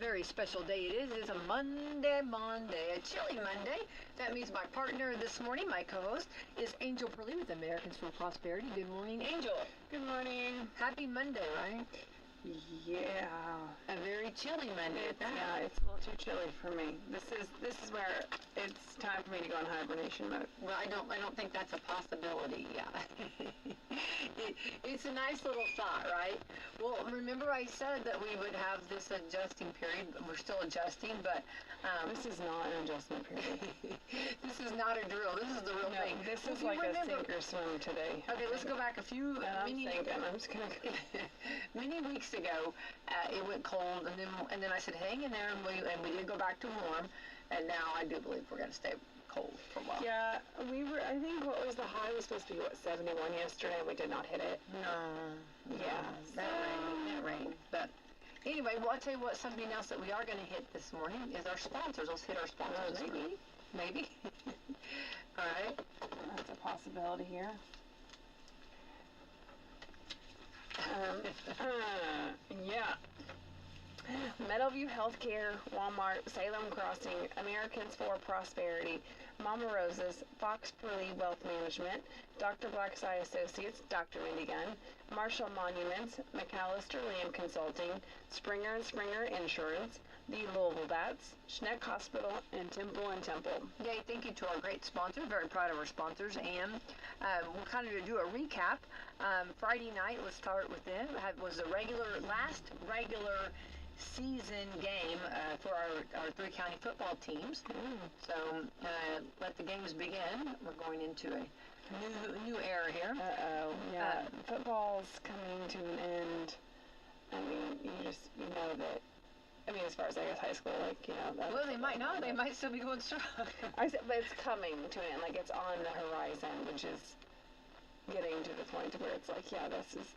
very special day it is. It's a Monday, a chilly Monday. That means my partner this morning, my co-host, is Angel Purlee with Americans for Prosperity. Good morning, Angel. Good morning. Happy Monday, right? Yeah. A very chilly Monday. Yeah, it's a little too chilly for me. This is where it's time for me to go in hibernation mode. Well, I don't think that's a possibility. Yeah. It's a nice little thought, right? Well, remember I said that we would have this adjusting period. We're still adjusting, but this is not an adjustment period. This is not a drill. This is the real thing. This is like a sink or swim today. Okay, let's go back a few I'm just gonna go. many weeks ago. It went cold, and then I said, hang in there, and we did go back to warm, and now I do believe we're gonna stay cold for a while. Yeah, I think what was the high was supposed to be 71 yesterday, and we did not hit it. No. Yeah. That rained. But anyway, well, I'll tell you what, something else that we are going to hit this morning is our sponsors. Let's hit our sponsors. Maybe. All right. That's a possibility here. Yeah. Meadowview Healthcare, Walmart, Salem Crossing, Americans for Prosperity, Mama Rosa's, Fox Purlee Wealth Management, Dr. Black's Eye Associates, Dr. Mindy Gunn, Marshall Monuments, McAllister Land Consulting, Springer & Springer Insurance, the Louisville Bats, Schneck Hospital, and Temple & Temple. Yay, thank you to our great sponsors. Very proud of our sponsors. And we'll kind of do a recap. Friday night, let's start with them. It was the last regular season game for our three county football teams. So let the games begin. We're going into a new era here. Yeah, football's coming to an end. I mean, you know that. I mean, as far as I guess high school, Well, they might not. They might still be going strong. I said, but it's coming to an end. Like, it's on the horizon, which is getting to the point where it's like, yeah, this is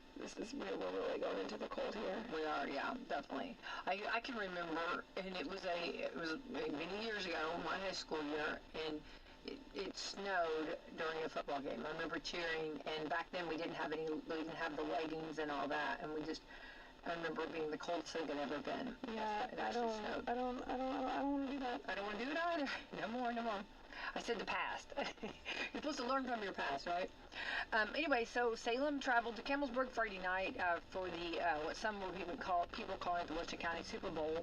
we're really going into the cold here. We are, yeah, definitely. I can remember, and it was many years ago, my high school year, and it snowed during a football game. I remember cheering, and back then we didn't have the leggings and all that, and I remember being the coldest thing I'd ever been. Yeah, I don't want to do that. I don't want to do it either. No more. I said the past. You're supposed to learn from your past, right? Anyway, so Salem traveled to Campbellsburg Friday night for the what some people call it the Western County Super Bowl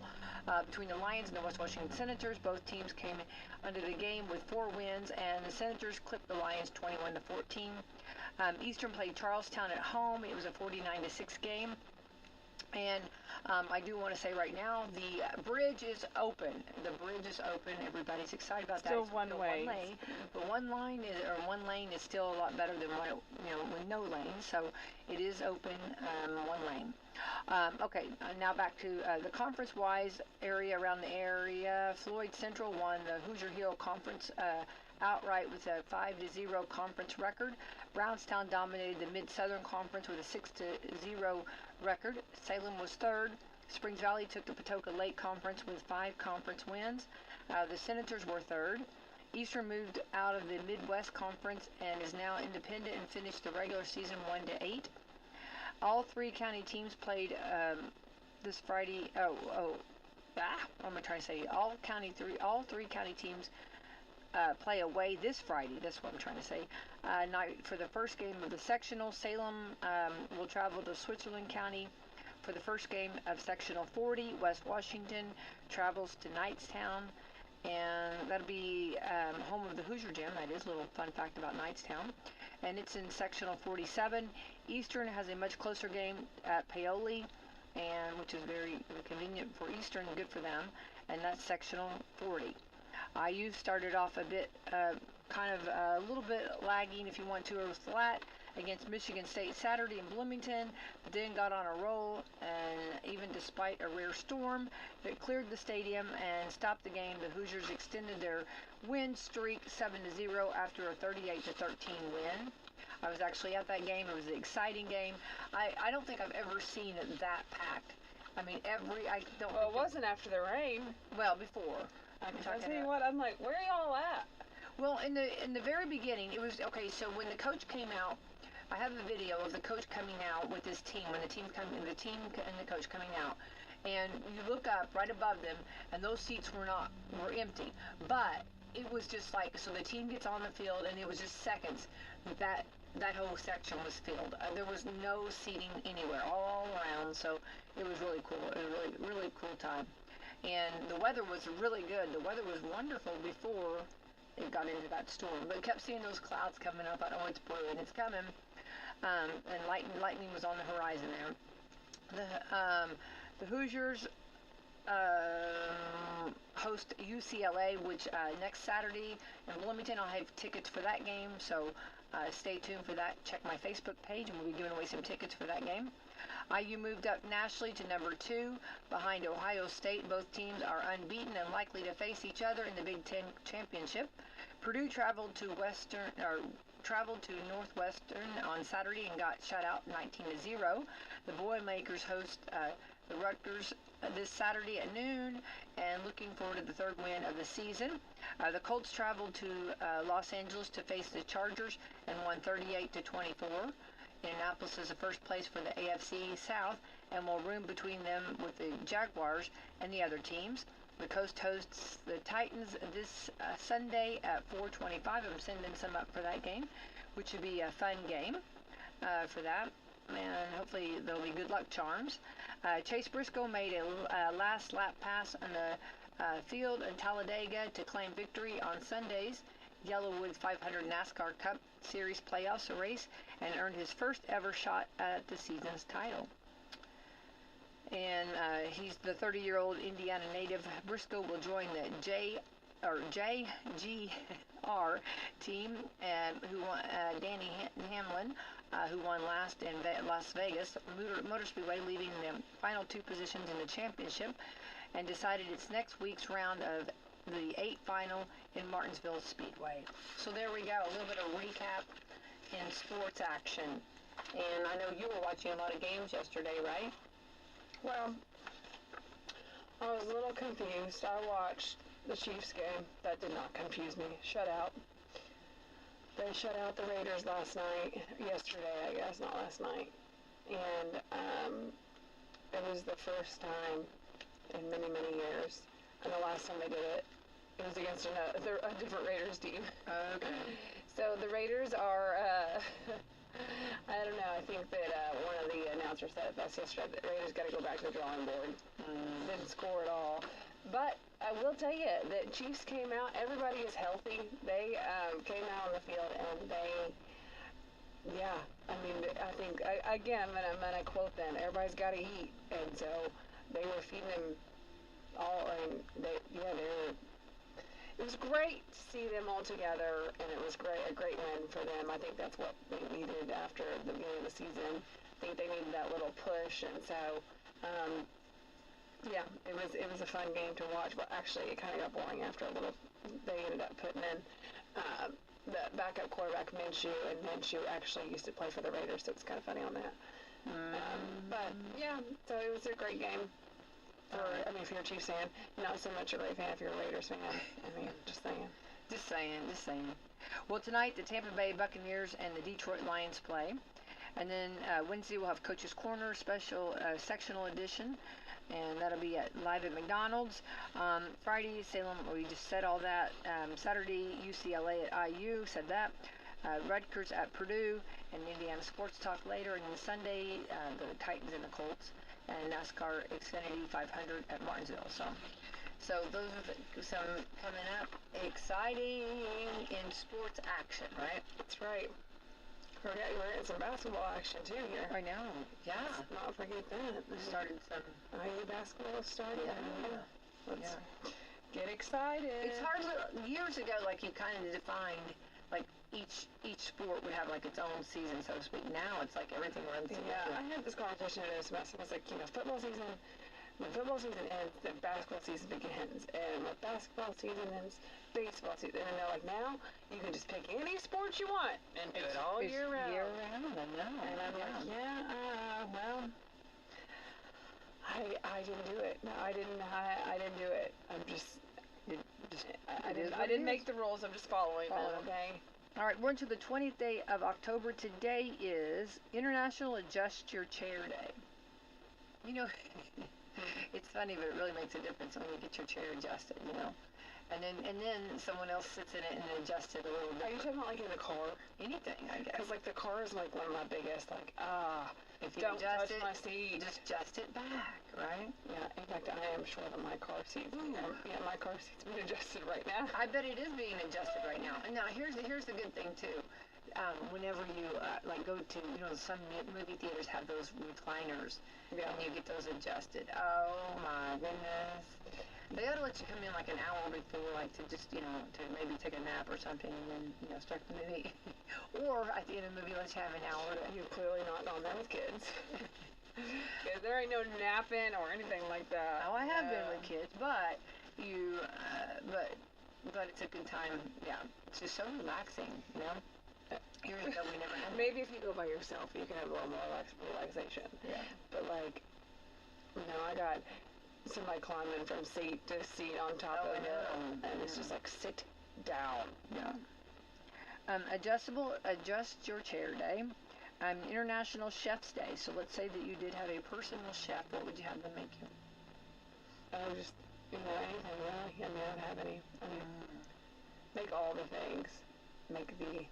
between the Lions and the West Washington Senators. Both teams came under the game with 4 wins, and the Senators clipped the Lions 21-14. Eastern played Charlestown at home. It was a 49-6 game. And I do want to say right now, the bridge is open. Everybody's excited about that. Still one way. But one lane is still a lot better than with no lanes. So it is open, one lane. Okay, now back to the conference-wise area around the area. Floyd Central won the Hoosier Hill Conference outright with a 5-0 conference record. Brownstown dominated the Mid-Southern Conference with a 6-0 record. Salem was third. Springs Valley took the Patoka Lake Conference with 5 conference wins. The Senators were third. Eastern moved out of the Midwest Conference and is now independent and finished the regular season 1-8. All 3 county teams played this Friday. What am I trying to say? All 3 county teams play away this Friday. That's what I'm trying to say. Night for the first game of the sectional. Salem will travel to Switzerland County for the first game of sectional 40. West Washington travels to Knightstown, and that'll be home of the Hoosier Gym. That is a little fun fact about Knightstown. And it's in sectional 47. Eastern has a much closer game at Paoli, and which is very convenient for Eastern and good for them, and that's sectional 40. IU started off a bit, a little bit lagging, if you want to, or flat against Michigan State Saturday in Bloomington, but then got on a roll, and even despite a rare storm that cleared the stadium and stopped the game, the Hoosiers extended their win streak 7-0 after a 38-13 win. I was actually at that game. It was an exciting game. I don't think I've ever seen it that packed. I mean, Well, it wasn't after the rain. Well, before. I'll tell you what, I'm like, where are y'all at? Well, in the very beginning, it was, okay, so when the coach came out, I have a video of the coach coming out with his team, when the team and the coach coming out, and you look up right above them, and those seats were empty. But it was just like, so the team gets on the field, and it was just seconds that whole section was filled. There was no seating anywhere, all around. So it was really cool. It was a really, really cool time. And the weather was really good. The weather was wonderful before it got into that storm. But kept seeing those clouds coming up. I know it's brewing. It's coming. And lightning was on the horizon there. The Hoosiers host UCLA, which next Saturday in Bloomington. I'll have tickets for that game, so stay tuned for that. Check my Facebook page, and we'll be giving away some tickets for that game. IU moved up nationally to number 2 behind Ohio State. Both teams are unbeaten and likely to face each other in the Big Ten championship. Purdue traveled to Northwestern on Saturday and got shut out 19-0. The Boilermakers host the Rutgers this Saturday at noon, and looking forward to the third win of the season. The Colts traveled to Los Angeles to face the Chargers and won 38-24. Indianapolis is the first place for the AFC South and will room between them with the Jaguars and the other teams. The Coast hosts the Titans this Sunday at 4:25. I'm sending some up for that game, which should be a fun game for that. And hopefully there'll be good luck charms. Chase Briscoe made a last lap pass on the field in Talladega to claim victory on Sunday's Yellowwood 500 NASCAR Cup Series playoffs race and earned his first ever shot at the season's title. And he's the 30-year-old Indiana native. Briscoe will join the JGR team, who won, Danny Hamlin, who won last in Las Vegas Motor Speedway, leaving the final 2 positions in the championship, and decided its next week's round of the 8 final in Martinsville Speedway. So there we go, a little bit of recap in sports action. And I know you were watching a lot of games yesterday, right? Well, I was a little confused. I watched the Chiefs game. That did not confuse me. Shut out. They shut out the Raiders yesterday, I guess, not last night. And it was the first time in many, many years. And the last time they did it, it was against a different Raiders team. Okay. So the Raiders are, I don't know, I think that one of the announcers said it best yesterday, that Raiders got to go back to the drawing board. Didn't score at all. But I will tell you that Chiefs came out, everybody is healthy. They came out on the field and I think, again, I'm going to quote them, everybody's got to eat. And so they were feeding them all, and it was great to see them all together, and it was a great win for them. I think that's what they needed after the beginning of the season. I think they needed that little push, and so, it was a fun game to watch. But actually, it kind of got boring after a little. They ended up putting in the backup quarterback Minshew, and Minshew actually used to play for the Raiders, so it's kind of funny on that. So it was a great game. If you're a Chiefs fan, not so much a great fan if you're a Raiders fan. Just saying. Well, tonight the Tampa Bay Buccaneers and the Detroit Lions play. And then Wednesday we'll have Coach's Corner special sectional edition. And that'll be live at McDonald's. Friday, Salem, we just said all that. Saturday, UCLA at IU, said that. Rutgers at Purdue, and Indiana Sports Talk later. And then Sunday, the Titans and the Colts. And NASCAR Xfinity 500 at Martinsville. So those are some coming up. Exciting in sports action, right? That's right. We're getting some basketball action too here. I know. Yeah. Let's not forget that. We started some IU basketball started. Yeah. Get excited. It's hard. Years ago, like you kind of defined, like each sport would have like its own season, so to speak. Now it's like everything runs together. Yeah, I had this conversation today with somebody. It's like, football season. When football season ends, the basketball season begins, and when basketball season ends, baseball season. And they're like, now you can just pick any sport you want and do it all year round. Year round, I know. And I'm like, I didn't do it. No, I didn't do it. I didn't make the rules. I'm just following them. Okay. All right, we're into the 20th day of October. Today is International Adjust Your Chair Day. It's funny, but it really makes a difference when you get your chair adjusted, you know. And then someone else sits in it and adjusts it a little Are bit. you talking about like in the car? Anything, I guess. Because like the car is like one of my biggest If you don't adjust touch it, my seat. just adjust it back, right? Yeah, in fact, I am sure that my car seat's my car seat's being adjusted right now. I bet it is being adjusted right now. And now here's the good thing too. Whenever you like go to, you know, some movie theaters have those recliners, Yeah. and you get those adjusted. Oh my goodness. They ought to let you come in like an hour before, like to just, you know, to maybe take a nap or something, and then, you know, start the movie. Or at the end of the movie, let's have an hour. You've clearly not gone there with kids. Yeah, there ain't no napping or anything like that. Oh, I have been with kids, but but it's a good time. Yeah, it's just so relaxing, you know. Here's that we never had. Maybe if you go by yourself, you can have a little more relaxation. Yeah. But like, no, I got somebody climbing from seat to seat on top of it, and it's just like sit down. Yeah. Adjust your chair day. International Chef's Day. So let's say that you did have a personal chef. What would you have them make you? Just, you know, anything really. I mean, I don't have any. I mean, make all the things. Make the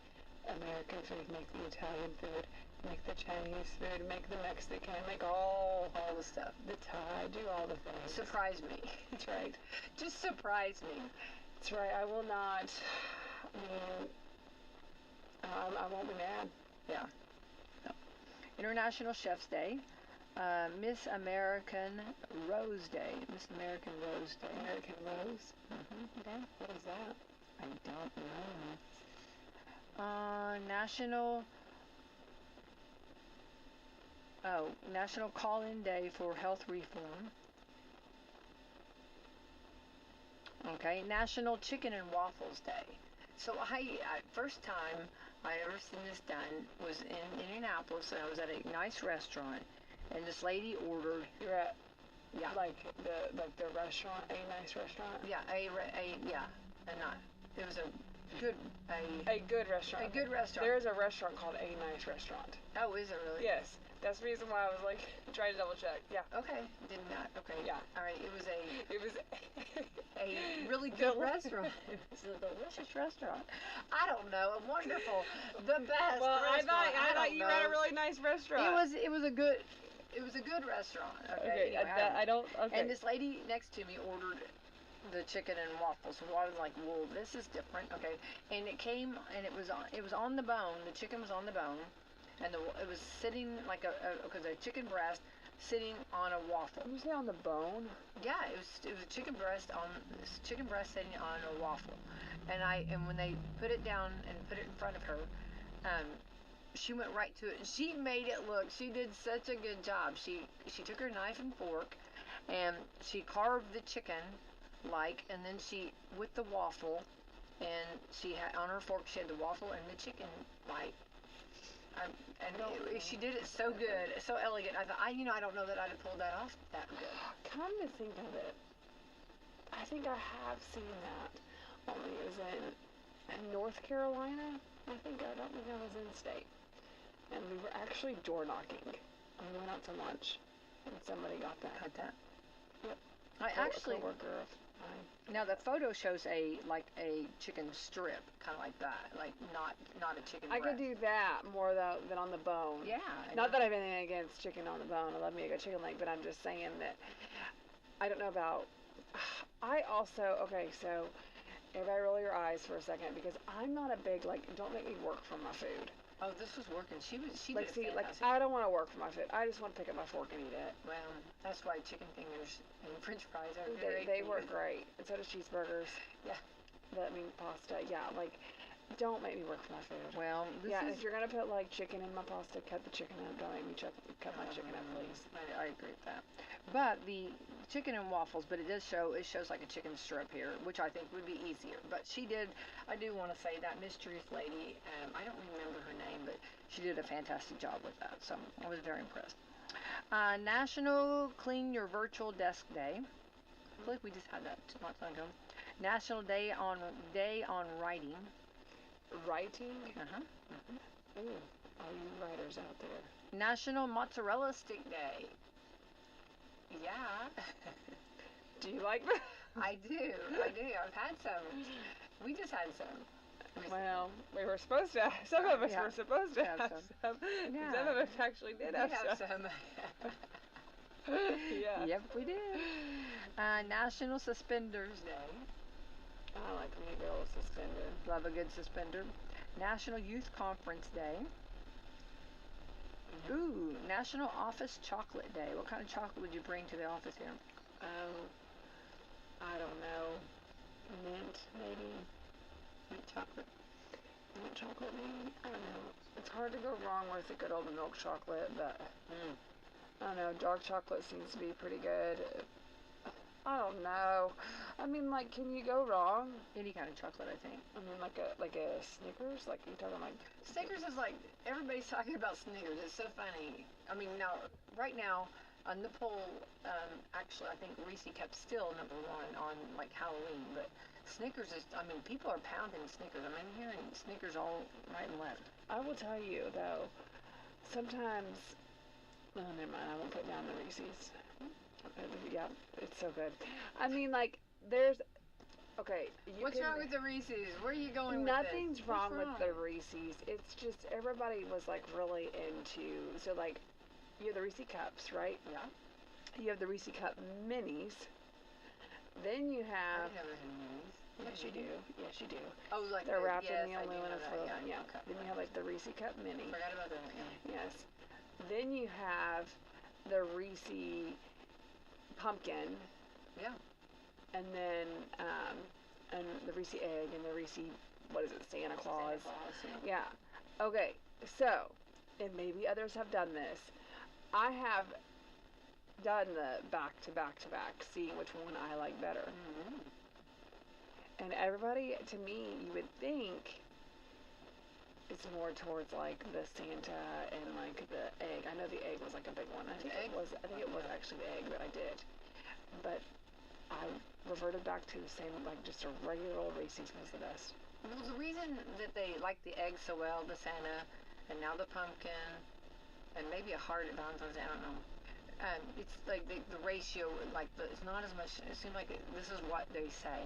American food, make the Italian food, make the Chinese food, make the Mexican, make all the stuff. the Thai, do all the things. Surprise me. That's right. Just surprise me. That's right. I will not. I mean, I won't be mad. Yeah. No. International Chef's Day. Miss American Rose Day. Miss American Rose Day. American Rose? Okay. What is that? I don't know. National Call-In Day for Health Reform. Okay, National Chicken and Waffles Day. So first time I ever seen this done was in Indianapolis, and I was at a nice restaurant, and this lady ordered. You're at Yeah. like the restaurant, a nice restaurant. Yeah, it was a good restaurant. A good restaurant. There is a restaurant called A Nice Restaurant. Oh, is it really? Yes, that's the reason why I was like trying to double check. Yeah. Okay, did not. Okay. Yeah. All right. It was a a really good restaurant. It was a delicious restaurant. I don't know. A wonderful, the best. Well, restaurant. I thought you were at a really nice restaurant. It was a good restaurant. Okay. Okay. Anyway, I don't. Okay. And this lady next to me ordered the chicken and waffles. So I was like, "Well, this is different." Okay. And it came, and it was on the bone. The chicken was on the bone, and it was sitting like a chicken breast sitting on a waffle. You say on the bone? Yeah, it was a chicken breast sitting on a waffle, and when they put it down and put it in front of her, she went right to it, and she made it look. She did such a good job. She took her knife and fork, and she carved the chicken, and then she with the waffle, and she had on her fork she had the waffle and the chicken, she did it so good, so elegant. I thought, I don't know that I'd have pulled that off that good. Come to think of it, I think I have seen that. Only it was in North Carolina. I don't think I was in state. And we were actually door knocking. And we went out to lunch, and somebody got that. Yep. I actually. A coworker of mine. Now the photo shows a chicken strip, kind of like that, like not a chicken. I could do that more than on the bone. Yeah. Not that I have anything against chicken on the bone. I love me a good chicken leg, but I'm just saying that I don't know about. I also so everybody roll your eyes for a second, because I'm not a big don't make me work for my food. Oh, this was working. She did I don't want to work for my food. I just want to pick up my fork and eat it. Well, that's why chicken fingers and French fries are They work great, and so do cheeseburgers. Yeah. Pasta. Yeah, don't make me work for my food. Well, if you're gonna put chicken in my pasta, cut the chicken up. Don't make me cut my chicken up, please. I agree with that. But the chicken and waffles, but it shows like a chicken strip here, which I think would be easier. But I do want to say that mysterious lady, I don't remember her name, but she did a fantastic job with that. So I was very impressed. National Clean Your Virtual Desk Day. I feel like we just had that not long ago. National Day on Writing. Writing? Uh-huh. Ooh, all you writers out there. National Mozzarella Stick Day. Yeah. Do you like them? I do. I've had some. We just had some. Well, we were supposed to. Some of us Yeah. were supposed to have some. Yeah. Some of us actually did have some. Yeah. Yep, we did. National Suspenders Day. I like me a girl suspender. Love a good suspender. National Youth Conference Day. Ooh, National Office Chocolate Day. What kind of chocolate would you bring to the office here? I don't know. Mint, maybe. Mint chocolate. Mint chocolate, maybe. I don't know. It's hard to go wrong with a good old milk chocolate, but I don't know. Dark chocolate seems to be pretty good. I don't know. I mean, like, can you go wrong? Any kind of chocolate, I think. I mean, like a Snickers? Like, you talking like... Snickers is like, everybody's talking about Snickers. It's so funny. I mean, now, right now, on the poll, actually, I think Reese kept still number one on, like, Halloween. But Snickers is, I mean, people are pounding Snickers. I mean, I'm hearing Snickers all right and left. I will tell you, though, sometimes... Oh, never mind. I won't put down the Reese's. Yeah, it's so good. I mean, like, there's... Okay. What's wrong with the Reese's? Where are you going with Nothing's this? wrong with the Reese's. It's just everybody was, like, really into... So, like, you have the Reese Cups, right? Yeah. You have the Reese Cup Minis. Then you have... I never had minis. Yes, you do. Yes, you do. Oh, like they're wrapped yes, in the aluminum foil. Yeah. Okay. Then you have, like, the Reese Cup Mini. Forgot about that. Yeah. Yes. Then you have the Reese Pumpkin. Yeah. And then, and the Reese Egg and the Reese, what is it, Santa Claus? Yeah. Okay, so, and maybe others have done this. I have done the back to back to back, seeing which one I like better. Mm-hmm. And everybody, to me, you would think it's more towards like the Santa and like the egg. I know the egg was like a big one. I think it was actually the egg that I did. But I reverted back to the same, like just a regular old Reese's was the best. Well, the reason that they like the egg so well, the Santa, and now the pumpkin, and maybe a heart at Valentine's Day, I don't know. It's like the ratio, like it's not as much. It seems like this is what they say.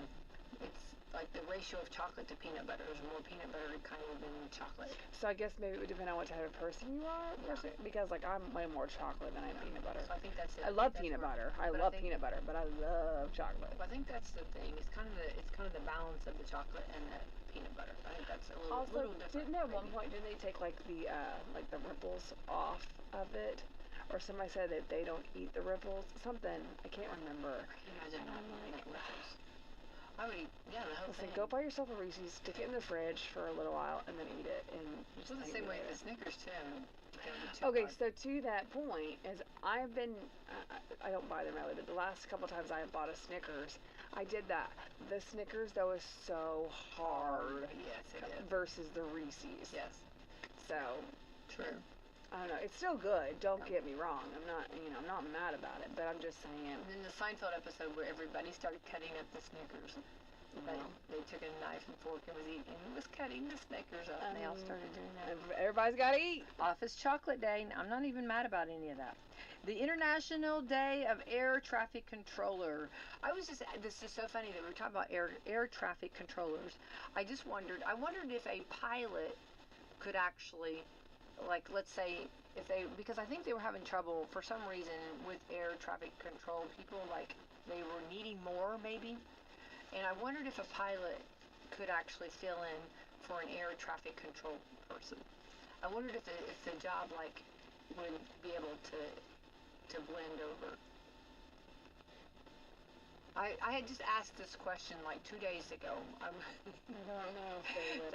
It's like the ratio of chocolate to peanut butter. There's more peanut butter kind of than chocolate. So I guess maybe it would depend on what type of person you are. Yeah. Because like I'm way more chocolate than I am peanut butter. So I think that's it. I love peanut butter. I love peanut butter, but I love chocolate. I think that's the thing. It's kind of the balance of the chocolate and the peanut butter. I think that's a little different. Didn't at one point didn't they take like the ripples off of it? Or somebody said that they don't eat the ripples. Something I can't remember. I didn't like ripples. I would eat, the whole Listen, thing. go buy yourself a Reese's, stick it in the fridge for a little while, and then eat it. And just the same way the Snickers too. Okay, so to that point, is I've been, I don't buy them really, but the last couple times I have bought a Snickers, I did that. The Snickers though is so hard. Yes, it is. Versus the Reese's. Yes. So. True. I don't know. It's still good. Don't get me wrong. I'm not mad about it. But I'm just saying. And then the Seinfeld episode where everybody started cutting up the Snickers. They took a knife and fork and was cutting the Snickers up. And they all started doing that. Everybody's got to eat. Office Chocolate Day. I'm not even mad about any of that. The International Day of Air Traffic Controller. This is so funny that we were talking about air traffic controllers. I wondered if a pilot could actually, like, let's say, because I think they were having trouble for some reason with air traffic control. People, like, they were needing more, maybe. And I wondered if a pilot could actually fill in for an air traffic control person. I wondered if the job, like, would be able to blend over. I had just asked this question like 2 days ago. I don't know if they would.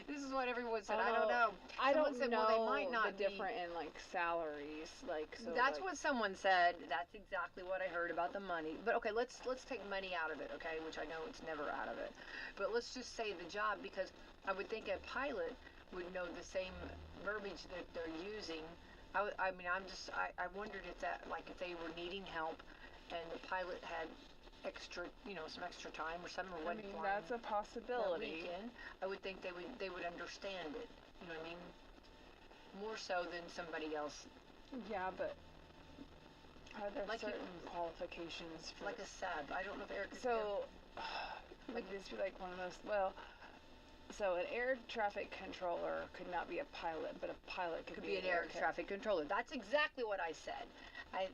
This is what everyone said. I don't know. I don't said, know. Well, they might not the different in like salaries, like. So that's like, what someone said. That's exactly what I heard about the money. But okay, let's take money out of it, okay? Which I know it's never out of it. But let's just say the job, because I would think a pilot would know the same verbiage that they're using. I wondered if that, like, if they were needing help, and the pilot had some extra time or something, or I mean, that's a possibility. Weekend, I would think they would understand it. You know what I mean? More so than somebody else. Yeah, but Are there Like you- certain qualifications for Like a sub. I don't know if Eric. So, would this be like one of those? Well, so an air traffic controller could not be a pilot, but a pilot could be an air traffic controller. That's exactly what I said.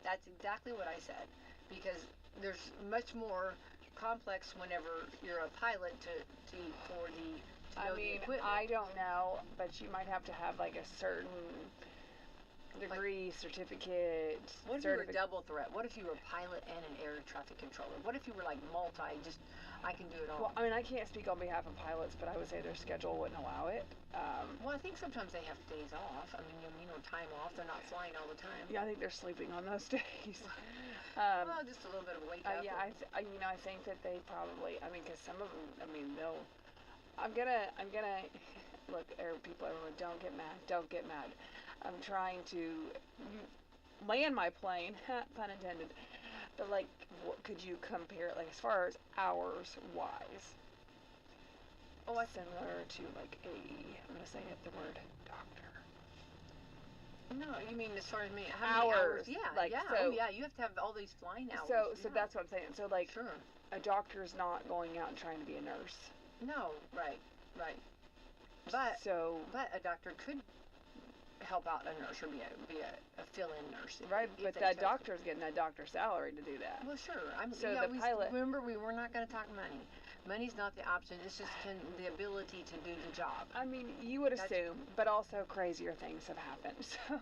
That's exactly what I said, because there's much more complex whenever you're a pilot to for the. To know I mean, the equipment. I don't know, but you might have to have like a certain degree, certificate. What if you were double threat? What if you were a pilot and an air traffic controller? What if you were like multi? Just I can do it all. Well, I mean, I can't speak on behalf of pilots, but I would say their schedule wouldn't allow it. Well, I think sometimes they have days off. I mean, time off. They're not flying all the time. Yeah, I think they're sleeping on those days. Well, just a little bit of wake up. Yeah, I think that they probably. I mean, because some of them. I mean, they'll. I'm gonna. Look, people, everyone, don't get mad. Don't get mad. I'm trying to land my plane, pun intended. But like, what could you compare it, like, as far as hours wise? Oh, similar to like I'm gonna say it, the word doctor. No, you mean as far as me? How many hours? Yeah, like, yeah. So, oh, yeah. You have to have all these flying hours. So that's what I'm saying. So like, sure. A doctor's not going out and trying to be a nurse. No, right. But a doctor could help out a nurse or be a fill-in nurse. Right, but that doctor's getting that doctor's salary to do that. Well, sure. The pilot. Remember, we were not going to talk money. Money's not the option. It's just the ability to do the job. I mean, you would assume, but also crazier things have happened. So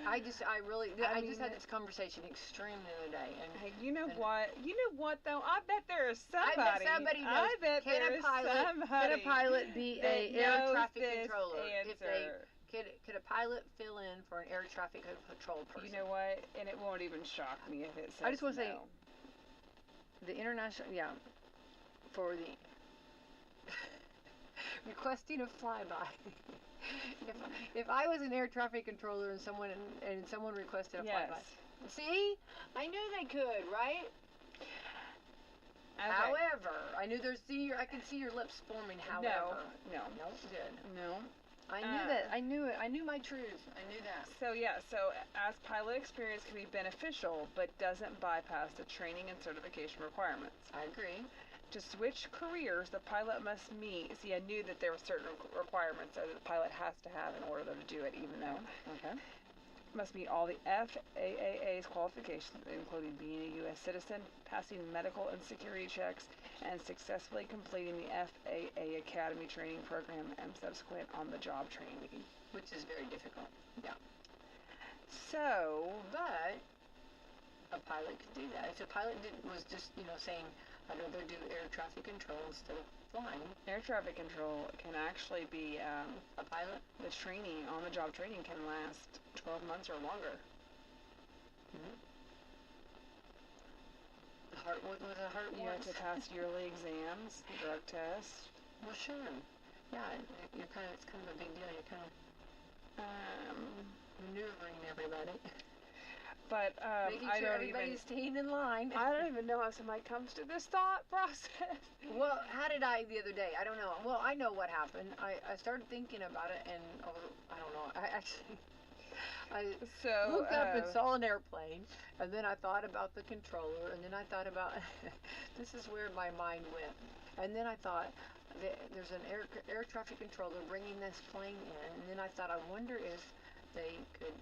I just had this conversation extremely the other day, and hey, you know what though? I bet there is somebody. Knows. I bet there is somebody. Can a pilot be a air traffic controller? Answer. Could a pilot fill in for an air traffic control person? You know what? And it won't even shock me if it says I just want to no. say, the international, for the requesting a flyby. if I was an air traffic controller and someone requested a flyby, see, I knew they could, right? Okay. However, I knew I could see your lips forming. However, no, good. No. I knew that. I knew it. I knew my truth. I knew that. So as pilot experience can be beneficial, but doesn't bypass the training and certification requirements. I agree. To switch careers, the pilot must meet. See, I knew that there were certain requirements that the pilot has to have in order to do it, even though. Okay. Must meet all the FAA's qualifications, including being a U.S. citizen, passing medical and security checks, and successfully completing the FAA Academy training program and subsequent on-the-job training. Which is very difficult. Yeah. So. But a pilot could do that. If a pilot was just, saying, I'd rather do air traffic control instead of flying. Air traffic control can actually be a pilot. The training, on-the-job training, can last 12 months or longer. Mm-hmm. What was a heart? You have to pass yearly exams, drug tests. Well, sure. Yeah, it's kind of a big deal. You're kind of maneuvering everybody. But making sure everybody's staying in line. I don't even know how somebody comes to this thought process. Well, how did I the other day? I don't know. Well, I know what happened. I started thinking about it, and I don't know. I looked up and saw an airplane, and then I thought about the controller, and then I thought about this is where my mind went. And then I thought there's an air traffic controller bringing this plane in, and then I thought, I wonder if they could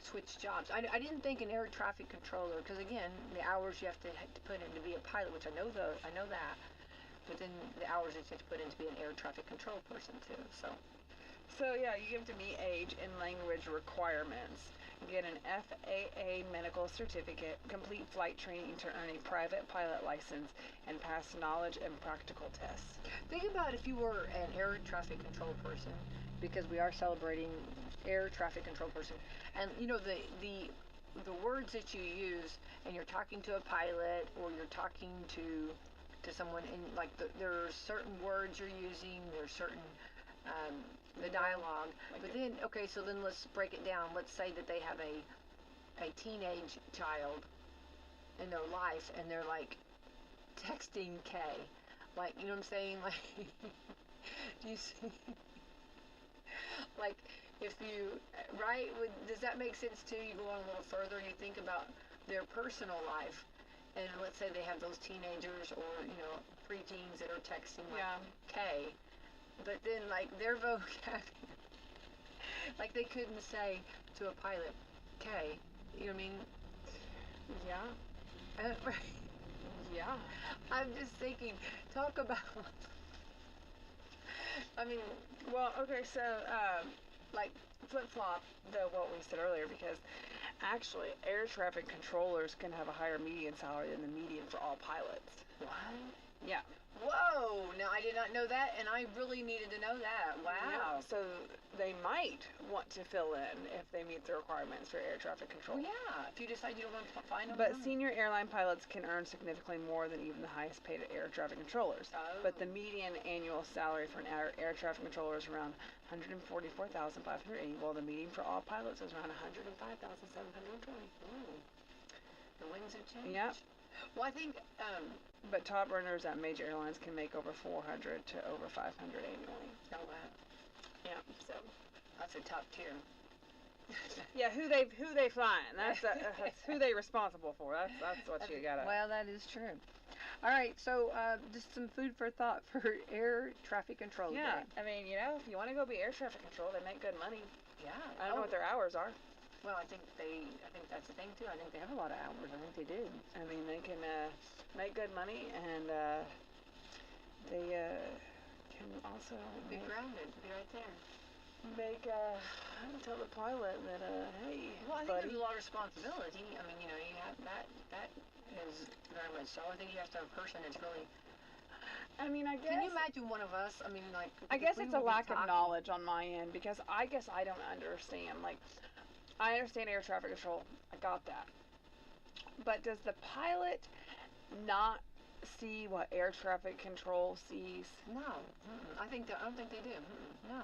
switch jobs. I didn't think an air traffic controller, because again, the hours you have to put in to be a pilot, which I know that, but then the hours that you have to put in to be an air traffic control person too. So yeah, you have to meet age and language requirements, get an FAA medical certificate, complete flight training to earn a private pilot license, and pass knowledge and practical tests. Think about if you were an air traffic control person, because we are celebrating air traffic control person, and the words that you use, and you're talking to a pilot or you're talking to someone, and like there are certain words you're using, there's certain the dialogue. But then, okay, so then let's break it down. Let's say that they have a teenage child in their life, and they're like texting Kay, like, you know what I'm saying? Like, do you see? Like, if you, right? Does that make sense too? You go on a little further and you think about their personal life, and let's say they have those teenagers or preteens that are texting like K, but then like their vocabulary, like they couldn't say to a pilot K. You know what I mean? Yeah. Right. Yeah. I'm just thinking, talk about. I mean, well, okay, so like flip-flop what we said earlier, because actually air traffic controllers can have a higher median salary than the median for all pilots. What? Yeah. Whoa! Now I did not know that, and I really needed to know that. Wow. Yeah, so they might want to fill in if they meet the requirements for air traffic control. Well, yeah, if you decide you don't want to find them. But senior airline pilots can earn significantly more than even the highest paid air traffic controllers. Oh. But the median annual salary for an air traffic controller is around $144,580, while the median for all pilots is around $105,720. The winds have changed. Yep. Well, I think. But top earners at major airlines can make over $400 to over $500 annually. Oh wow. Yeah. So. That's a top tier. Yeah, who they flying? That's who they responsible for. That's what you gotta. Well, that is true. All right, so just some food for thought for air traffic control. Yeah, day. I mean, if you want to go be air traffic control, they make good money. Yeah. I don't know what their hours are. Well, I think that's the thing too. I think they have a lot of hours. I think they do. I mean, they can make good money, and they can also be grounded, be right there. Tell the pilot that hey, well, I think buddy. there's a lot of responsibility. I mean, you have that is very much so. I think you have to have a person that's really. I mean, I guess. Can you imagine one of us? I mean, like. I guess it's a lack of knowledge on my end, because I guess I don't understand. Like, I understand air traffic control. I got that. But does the pilot not see what air traffic control sees? No. I don't think they do. No.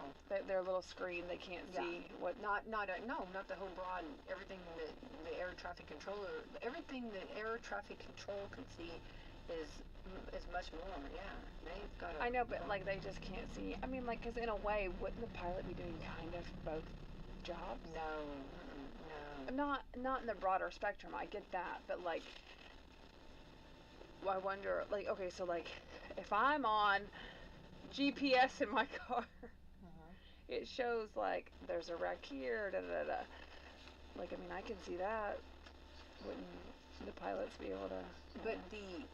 Their little screen, they can't see what. Not the whole broad. Everything that the air traffic controller, everything that air traffic control can see is much more. Yeah, they've got. I know, but like they just can't see. I mean, like, because in a way, wouldn't the pilot be doing kind of both jobs? No. Not in the broader spectrum. I get that, but like, I wonder. Like, okay, so like, if I'm on GPS in my car, it shows like there's a wreck here. Da da da. Like, I mean, I can see that. Wouldn't the pilots be able to? But the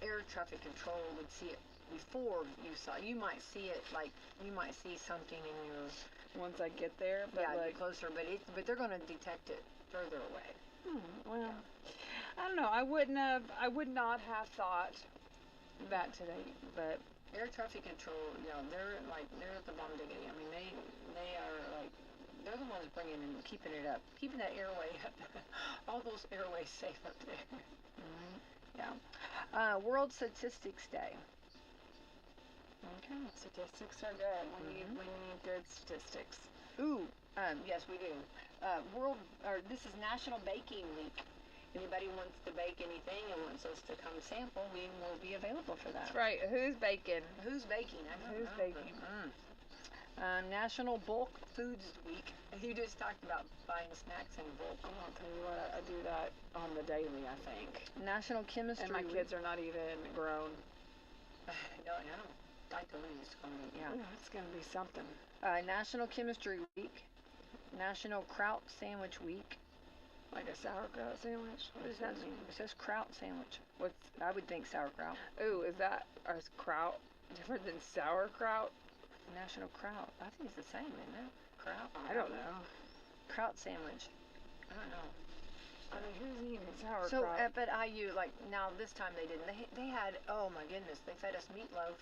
air traffic control would see it before you saw. You might see it, like you might see something in your. Once I get there, but get closer. But they're going to detect it further away. Well, I don't know. I would not have thought that today, but air traffic control, they're at the bomb diggity. I mean, they are like. They're the ones bringing and keeping it up, keeping that airway up, all those airways safe up there. Yeah. World Statistics Day. Okay. Statistics are good. We need good statistics. Ooh. Yes, we do. This is National Baking Week. Anybody wants to bake anything and wants us to come sample, we will be available for that. That's right. Who's baking? Who's baking? I don't know. Who's baking? National Bulk Foods Week. You just talked about buying snacks in bulk. I'll tell you what, I do that on the daily, I think. National Chemistry Week. And my kids are not even grown. No. I told you it's going to be, yeah. Oh, it's going to be something. National Chemistry Week. National Kraut Sandwich Week. Like a sauerkraut sandwich? What does that mean? It says kraut sandwich. I would think sauerkraut. Ooh, is kraut different than sauerkraut? National Kraut. I think it's the same, isn't it? Kraut? I don't know. Kraut sandwich. I don't know. I mean, who's eating sauerkraut? So up at IU, like, now this time they didn't. They had, oh my goodness, they fed us meatloaf.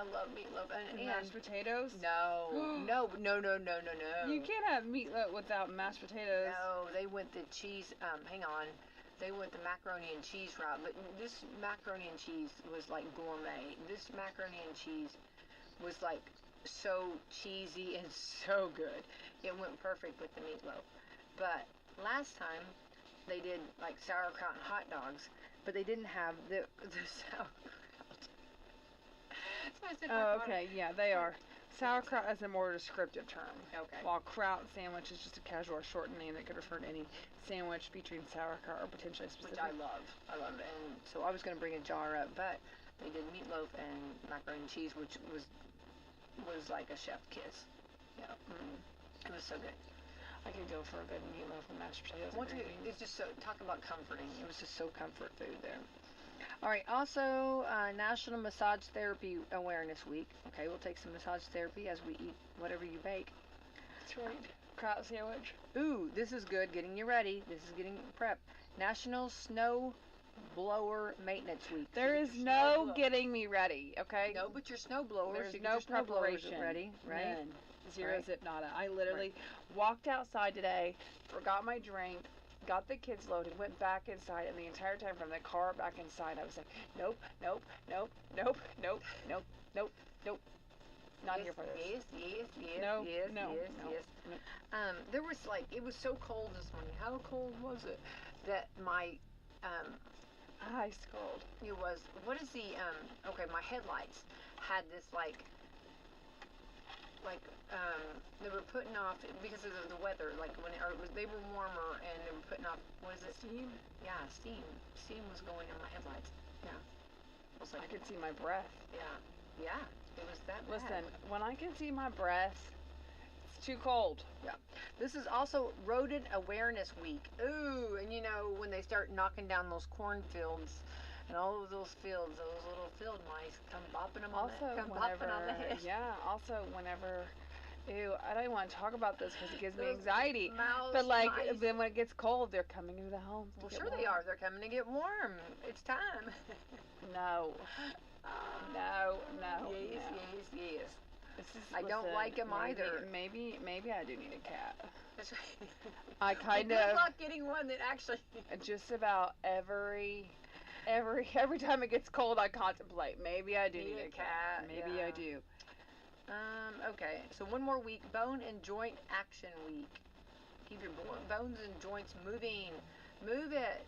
I love meatloaf. And mashed potatoes? No. No. You can't have meatloaf without mashed potatoes. No, they went the cheese, hang on. They went the macaroni and cheese route. But this macaroni and cheese was like gourmet. This macaroni and cheese was like so cheesy and so good. It went perfect with the meatloaf. But last time they did like sauerkraut and hot dogs, but they didn't have the sauerkraut. Oh, okay, yeah, they are. Sauerkraut is a more descriptive term. Okay. While kraut sandwich is just a casual or shortened name that could refer to any sandwich featuring sauerkraut or potentially specific. Which I love. I love it. And so I was going to bring a jar up, but they did meatloaf and macaroni and cheese, which was like a chef kiss. Yeah. It was so good. I could go for a good meatloaf and mashed potatoes. It's just so, talk about comforting. It was just so comfort food there. All right, also National Massage Therapy Awareness Week. Okay, we'll take some massage therapy as we eat whatever you bake. That's right. Kraut sandwich. Ooh, this is good. Getting you ready. This is getting prep. National Snow Blower Maintenance Week. There is no getting me ready, okay? No, but your snow blowers. There's no preparation. Ready, right? None. Zero Right. zip nada. I literally walked outside today, forgot my drink, got the kids loaded, went back inside, and the entire time from the car back inside, I was like, nope, nope, nope, nope, nope, nope, nope, nope. Not here for this. Yes. No, yes. no, Yes. no, Yes. no. There was it was so cold this morning. How cold was it? That my Ice cold. it was. What is the okay? My headlights had this they were putting off because of the weather. They were warmer and they were putting off. What is it? Steam? Yeah, steam. Steam was going in my headlights. Yeah. I was I like, could see my breath. yeah. It was that bad. Listen, when I can see my breath, it's too cold. This is also Rodent Awareness Week. Ooh, and when they start knocking down those cornfields and all of those fields, those little field mice come bopping them on the head. Yeah, also whenever, ew, I don't even want to talk about this because it gives me Those anxiety. mouse But mice. then when it gets cold, they're coming into the homes. Well, sure they are. They're coming to get warm. It's time. No. No. Yes. I Listen, don't like them either. Maybe I do need a cat. That's right. I kind Good of luck getting one that actually. just about every time it gets cold, I contemplate. Maybe I do need a cat. Maybe yeah. I do. Okay. So one more week, Bone and Joint Action Week. Keep your bones and joints moving. Move it.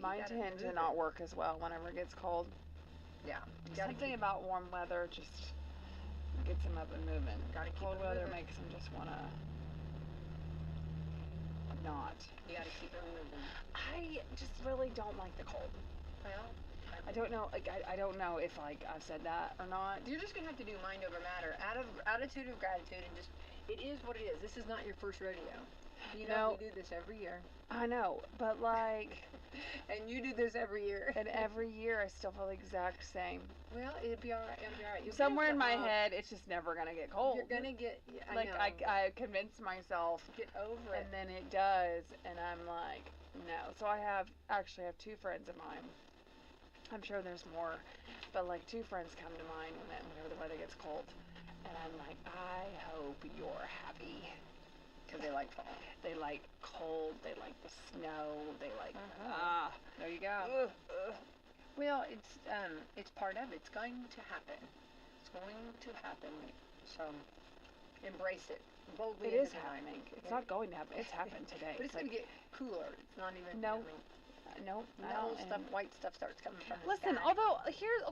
Mine tend to not work as well whenever it gets cold. Yeah. Something about warm weather just gets them up and moving. Gotta keep Cold it weather moving. makes them just want to not. You gotta keep it moving. I just really don't like the cold. Well, I don't know. I don't know if I've said that or not. you're just gonna have to do mind over matter. Out of attitude of gratitude, and just it is what it is. This is not your first rodeo. We do this every year. I know, but and you do this every year. and every year I still feel the exact same. Well, it'll be all right. You'll Somewhere get in my the- head, it's just never gonna get cold. You're gonna get. I know. I convince myself, Get over it. and then it does, and I'm like, no. So I actually have two friends of mine. I'm sure there's more, but two friends come to mind whenever the weather gets cold, and I'm like, I hope you're happy. Because they like fall. They like cold. They like the snow. They like There you go. ugh. Well, it's part of it. It's going to happen. It's going to happen. So embrace it boldly. It is into the night. happening. It's not going to happen. It's happened today. But it's going to get cooler. It's not even. No. No, white stuff starts coming from the Listen, sky. although here's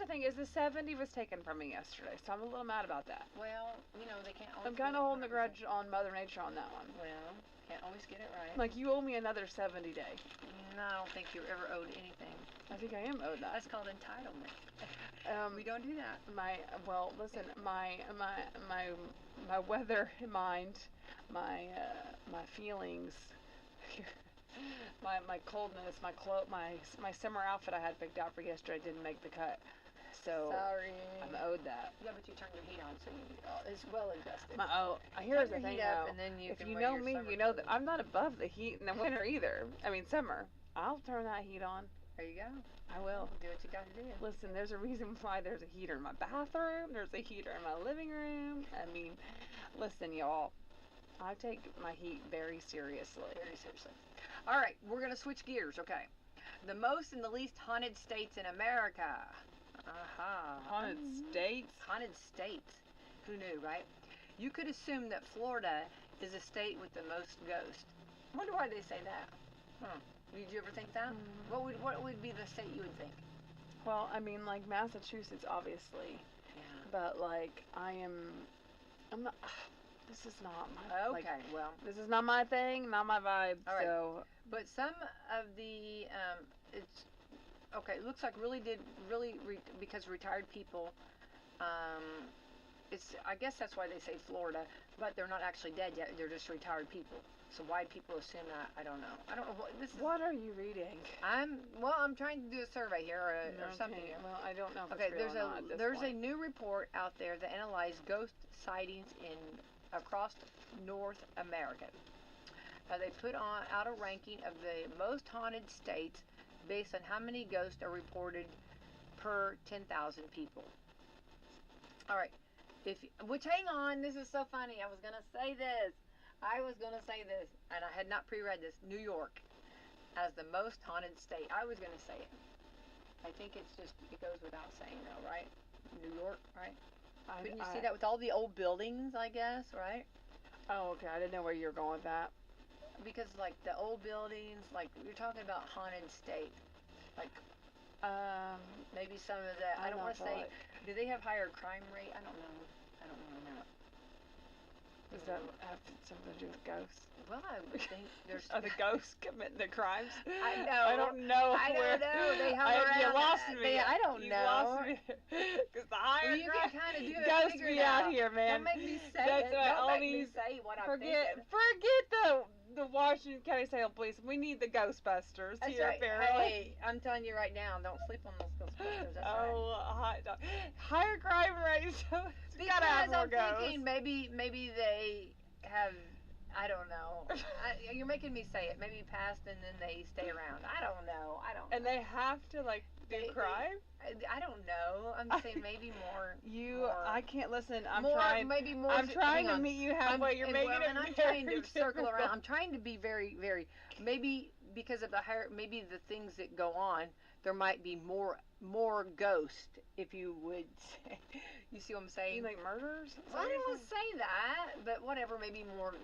the thing: is the 70 was taken from me yesterday, so I'm a little mad about that. Well, they can't always. I'm kind of holding the grudge on Mother Nature on that one. Well, can't always get it right. Like, you owe me another 70 day. No, I don't think you ever owed anything. I think I am owed that. That's called entitlement. We don't do that. My weather mind, my feelings, my coldness, my summer outfit I had picked out for yesterday didn't make the cut. So Sorry. I'm owed that. Yeah, but you turned your heat on, so it's well adjusted. Here's the Turn your thing heat up, though. and then you If can you wear know your me, summer you know that clothes. I'm not above the heat in the winter either. I mean, summer. I'll turn that heat on. There you go. I will. Do what you got to do. Listen, there's a reason why there's a heater in my bathroom. There's a heater in my living room. I mean, listen, y'all. I take my heat very seriously. Very seriously. All right, we're going to switch gears, okay? The most and the least haunted states in America. Haunted states? Haunted states. Who knew, right? You could assume that Florida is a state with the most ghosts. I wonder why they say that. Did you ever think that? What would be the state you would think? Well, I mean, like Massachusetts, obviously. Yeah. but like I'm not. This is not my. Okay, Like, well, this is not my thing, not my vibe. All right. So but some of the it's okay. It looks like because retired people. Um, I guess that's why they say Florida, but they're not actually dead yet. They're just retired people. So why people assume that, I don't know. I don't know what this is. what are you reading? I'm trying to do a survey here or something here. Well, I don't know if Okay, it's real or not at this there's point. a new report out there that analyzed ghost sightings across North America. They put out a ranking of the most haunted states based on how many ghosts are reported per 10,000 people. All right. Which, hang on, this is so funny. I was going to say this, and I had not pre-read this. New York as the most haunted state. I was going to say it. I think it goes without saying, though, right? New York, right? Couldn't you see that with all the old buildings, I guess, right? Oh, okay. I didn't know where you were going with that. Because, like, the old buildings, like, you're talking about haunted state. Like, maybe some of that. I don't want to say. Do they have higher crime rate? I don't know. I don't really know. Does that have something to do with ghosts? Well, I would think there's. Are the ghosts committing the crimes? I know. I don't know. I don't know. They have around. You lost me. I don't know. You lost me. Because the higher you can kind of do it. ghost me out here, man. Don't make me say That's it. why Don't all make these, me say what I'm forget thinking. the Washington County Salem Police. We need the Ghostbusters That's here, right. apparently. Hey, I'm telling you right now, don't sleep on those Ghostbusters. That's hot dog. Higher crime rates. Because gotta have more I'm ghosts. thinking maybe they have. I don't know. You're making me say it. Maybe past and then they stay around. I don't know. And they have to like do crime. I don't know. I'm saying maybe more. I can't listen. I'm trying to meet you halfway. You're making it. And I'm trying to circle around. I'm trying to be very, very. Maybe because of maybe the things that go on, there might be more ghost, if you would say. You see what I'm saying? You like murders? Well, I don't want to say that, but whatever. Maybe more.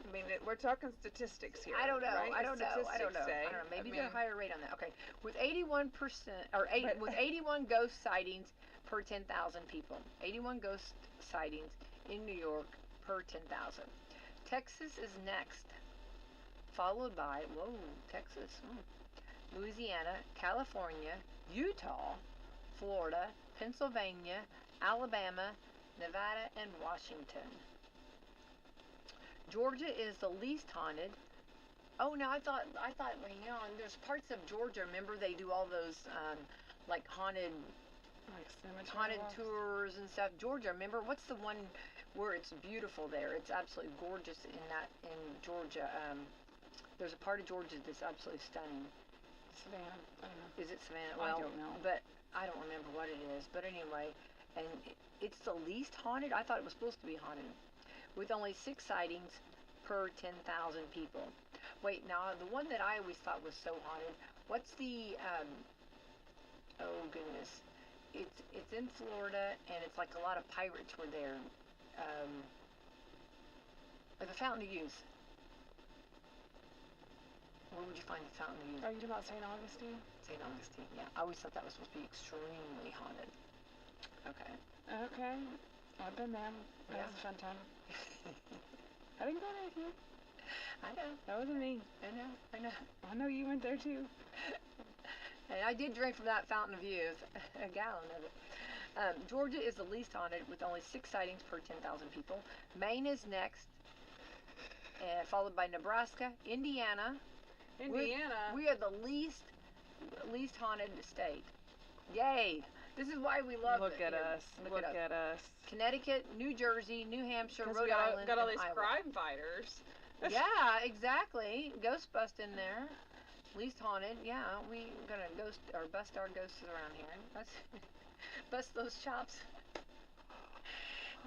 I mean, we're talking statistics here. I don't know. Right? I don't know. Maybe they're higher rate on that. Okay, with 81% with 81 ghost sightings per 10,000 people. 81 ghost sightings in New York per 10,000. Texas is next, followed by Texas, Louisiana, California, Utah, Florida, Pennsylvania, Alabama, Nevada, and Washington. Georgia is the least haunted. Oh, no, I thought, there's parts of Georgia, remember they do all those, like haunted tours and stuff. Georgia, remember, what's the one where it's beautiful there? It's absolutely gorgeous in Georgia. There's a part of Georgia that's absolutely stunning. Savannah. I don't know. Is it Savannah? Well, I don't know. But I don't remember what it is. But anyway, and it's the least haunted. I thought it was supposed to be haunted, with only 6 sightings per 10,000 people. Wait, now the one that I always thought was so haunted. What's the? Oh goodness, it's in Florida, and it's like a lot of pirates were there. The Fountain of Youth. Where would you find the Fountain of Youth? Are you talking about St. Augustine? St. Augustine, yeah. I always thought that was supposed to be extremely haunted. Okay. Okay. I've been there. That was a fun time. I didn't go there with you. I know. That wasn't me. I know. I know you went there too. And I did drink from that Fountain of Youth, a gallon of it. Georgia is the least haunted with only 6 sightings per 10,000 people. Maine is next, followed by Nebraska, Indiana. We are the least haunted state. Yay! This is why we love it. Look at us. Connecticut, New Jersey, New Hampshire, Rhode Island, got all these Iowa. crime fighters. Yeah, exactly. Ghost bust in there. Least haunted. Yeah, we gonna bust our ghosts around here. Let's bust those chops.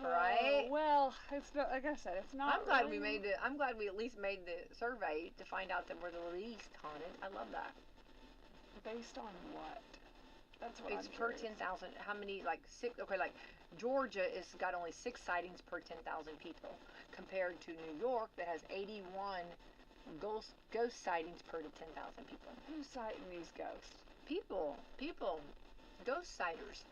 Right? Well, it's not, like I said, it's not. I'm glad really... I'm glad we at least made the survey to find out that we're the least haunted. I love that. Based on what? That's what It's I'm per curious. 10,000. How many? Like 6. Okay, like Georgia is got only 6 sightings per 10,000 people, compared to New York that has 81 ghost sightings per 10,000 people. Who's sighting these ghosts? People, ghost sighters.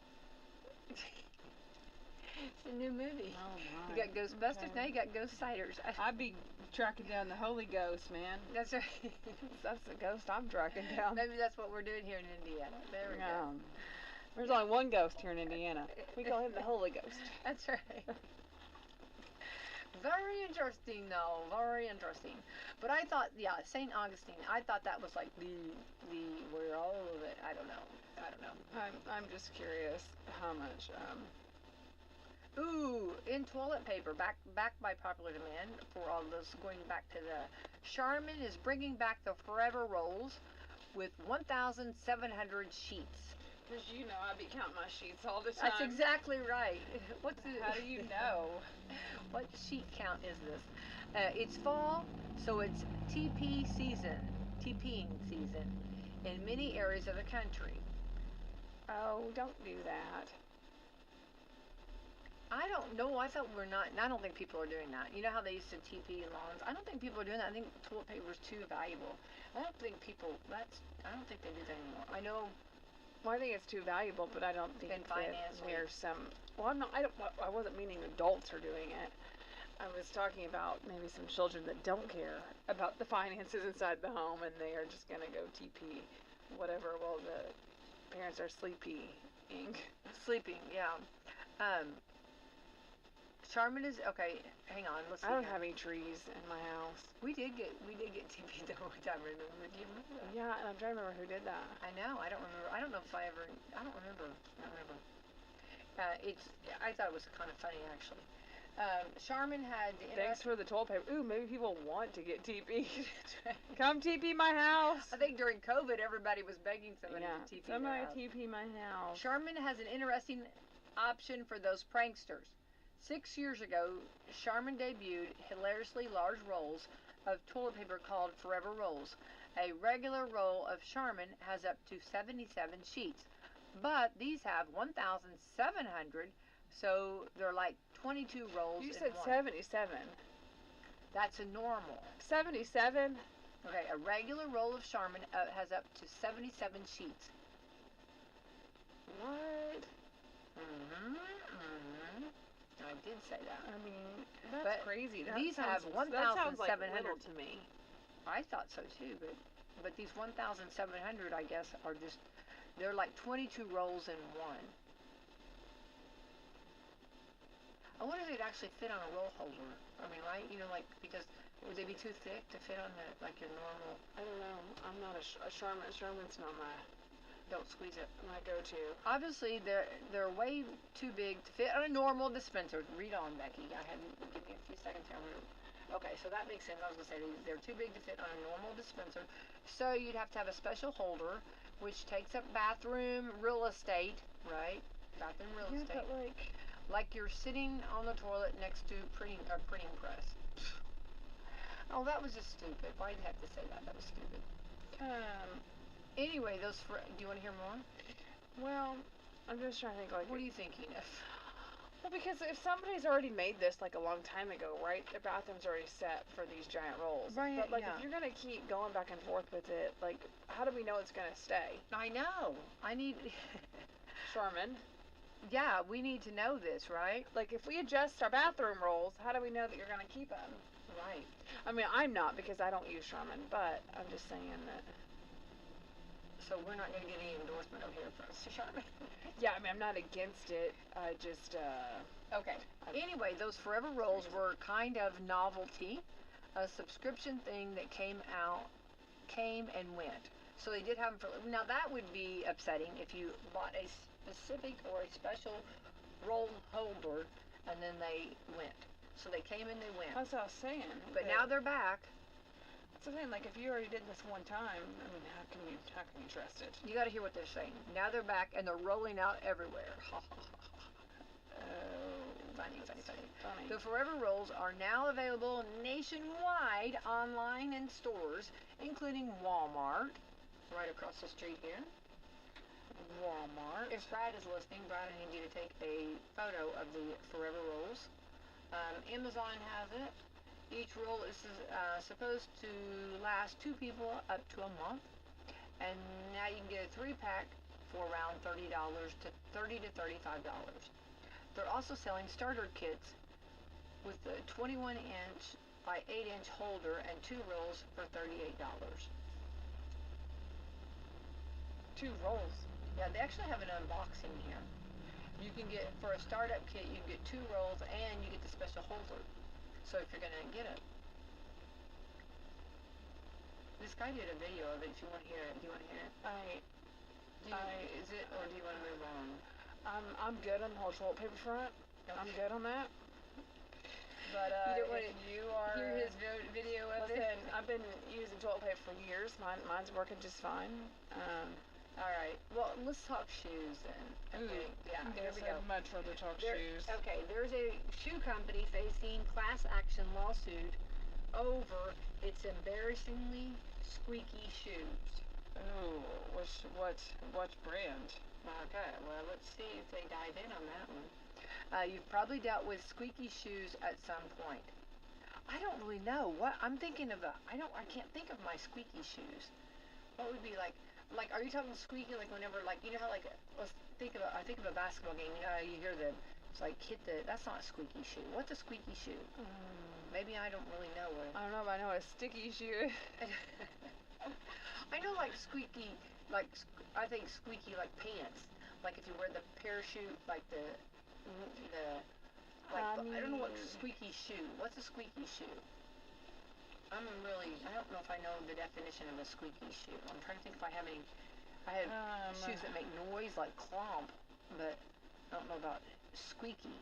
It's a new movie. Oh my. You got Ghostbusters, Okay. now you got Ghost Siders. I'd be tracking down the Holy Ghost, man. That's right. That's the ghost I'm tracking down. Maybe that's what we're doing here in Indiana. There we go. There's only one ghost here in Indiana. We call him the Holy Ghost. That's right. Very interesting, though. Very interesting. But I thought, yeah, St. Augustine. I thought that was like the where all of it. I don't know. I'm just curious how much. Ooh, in toilet paper, back by popular demand for all those going back to the Charmin is bringing back the Forever Rolls with 1,700 sheets. Because you know I be counting my sheets all the time. That's exactly right. What's the, How do you know? What sheet count is this? It's fall, so it's TPing season in many areas of the country. Oh, don't do that. I don't know. I thought we're not. I don't think people are doing that. You know how they used to TP lawns? I don't think people are doing that. I think toilet paper is too valuable. I don't think people. I don't think they do that anymore. I know. Well, I think it's too valuable, but I don't think And that financially. there's some. Well, I'm not. I wasn't meaning adults are doing it. I was talking about maybe some children that don't care about the finances inside the home, and they are just gonna go TP whatever while the parents are sleeping. Sleeping, yeah. Charmin is okay. Hang on, let's see. I don't here. have any trees in my house. We did get TP though one time. Remember? Do you remember that? Yeah, and I'm trying to remember who did that. I know. I don't remember. I don't know if I ever. I don't remember. It's. I thought it was kind of funny actually. Charmin had. Thanks for the toilet paper. Ooh, maybe people want to get TP. Come TP my house. I think during COVID, everybody was begging somebody to TP their somebody house. TP my house. Charmin has an interesting option for those pranksters. 6 years ago, Charmin debuted hilariously large rolls of toilet paper called Forever Rolls. A regular roll of Charmin has up to 77 sheets, but these have 1,700, so they're like 22 rolls You in said one. 77. That's a normal. 77? Okay, a regular roll of Charmin has up to 77 sheets. What? I did say that. I mean, that's But crazy. these have That sounds like 1,700 little to me. I thought so too, but these 1,700, I guess, are just, they're like 22 rolls in one. I wonder if they'd actually fit on a roll holder. I mean, right? You know, like, because would they be too thick to fit on the, like your normal? I don't know. I'm not a Charmin. Charmin's not Don't squeeze it. my go-to. Obviously, they're way too big to fit on a normal dispenser. Read on, Becky. Give me a few seconds here. Okay, so that makes sense. I was gonna say they're too big to fit on a normal dispenser, so you'd have to have a special holder, which takes up bathroom real estate, right? Bathroom real Yeah, estate. but Like you're sitting on the toilet next to a printing press. Oh, that was just stupid. Why'd you have to say that? That was stupid. Anyway, do you want to hear more? well, I'm just trying to think, like, What are you thinking of? well, because if somebody's already made this, like, a long time ago, right, the bathroom's already set for these giant rolls. Right, But, like, yeah. if you're gonna keep going back and forth with it, like, how do we know it's gonna stay? I know. I need. Charmin. Yeah, we need to know this, right? Like, if we adjust our bathroom rolls, how do we know that you're gonna keep them? Right. I mean, I'm not, because I don't use Charmin, but I'm just saying that. So we're not going to get any endorsement over here from Charmin. Yeah, I mean, I'm not against it. I just, Okay. Anyway, those Forever Rolls were kind of novelty, a subscription thing that came and went. So they did have them for. Now that would be upsetting if you bought a specific or a special roll holder and then they went. So they came and they went. that's what I was saying. But now they're back. That's the thing, like, if you already did this one time, I mean, how can you trust it? You got to hear what they're saying. Now they're back and they're rolling out everywhere. Funny. The Forever Rolls are now available nationwide online and stores, including Walmart, right across the street here. Walmart. If Brad is listening, Brad, I need you to take a photo of the Forever Rolls. Amazon has it. Each roll is supposed to last 2 people up to a month. And now you can get a 3-pack for around $30 to $35. They're also selling starter kits with the 21-inch by 8-inch holder and 2 rolls for $38. 2 rolls. Yeah, they actually have an unboxing here. You can get, for a startup kit, you can get 2 rolls and you get the special holder. So if you're going to get it. This guy did a video of it if you want to hear it. Do you want to hear it? Is it, or do you want to move on? I'm good on the whole toilet paper front. Okay. I'm good on that. But You don't if you are hear his video of listen, it. I've been using toilet paper for years. Mine's working just fine. All right. Well, let's talk shoes then. Okay. Yeah. Here we go. I'd much rather talk shoes. Okay. There's a shoe company facing class action lawsuit over its embarrassingly squeaky shoes. Oh, what brand? Okay. Well, let's see if they dive in on that one. You've probably dealt with squeaky shoes at some point. I don't really know what I'm thinking of. I can't think of my squeaky shoes. What would be like? Are you talking squeaky like whenever, like, you know how, like, I think of a basketball game. You know how you hear it's like hit the. That's not a squeaky shoe. What's a squeaky shoe? Maybe I don't really know what. I don't know, but I know what a sticky shoe. I know, like, squeaky, like, I think squeaky like pants. Like if you wear the parachute, like I don't know what squeaky shoe. What's a squeaky shoe? I don't know if I know the definition of a squeaky shoe. I'm trying to think if I have any. I have shoes that make noise like clomp, but I don't know about squeaky.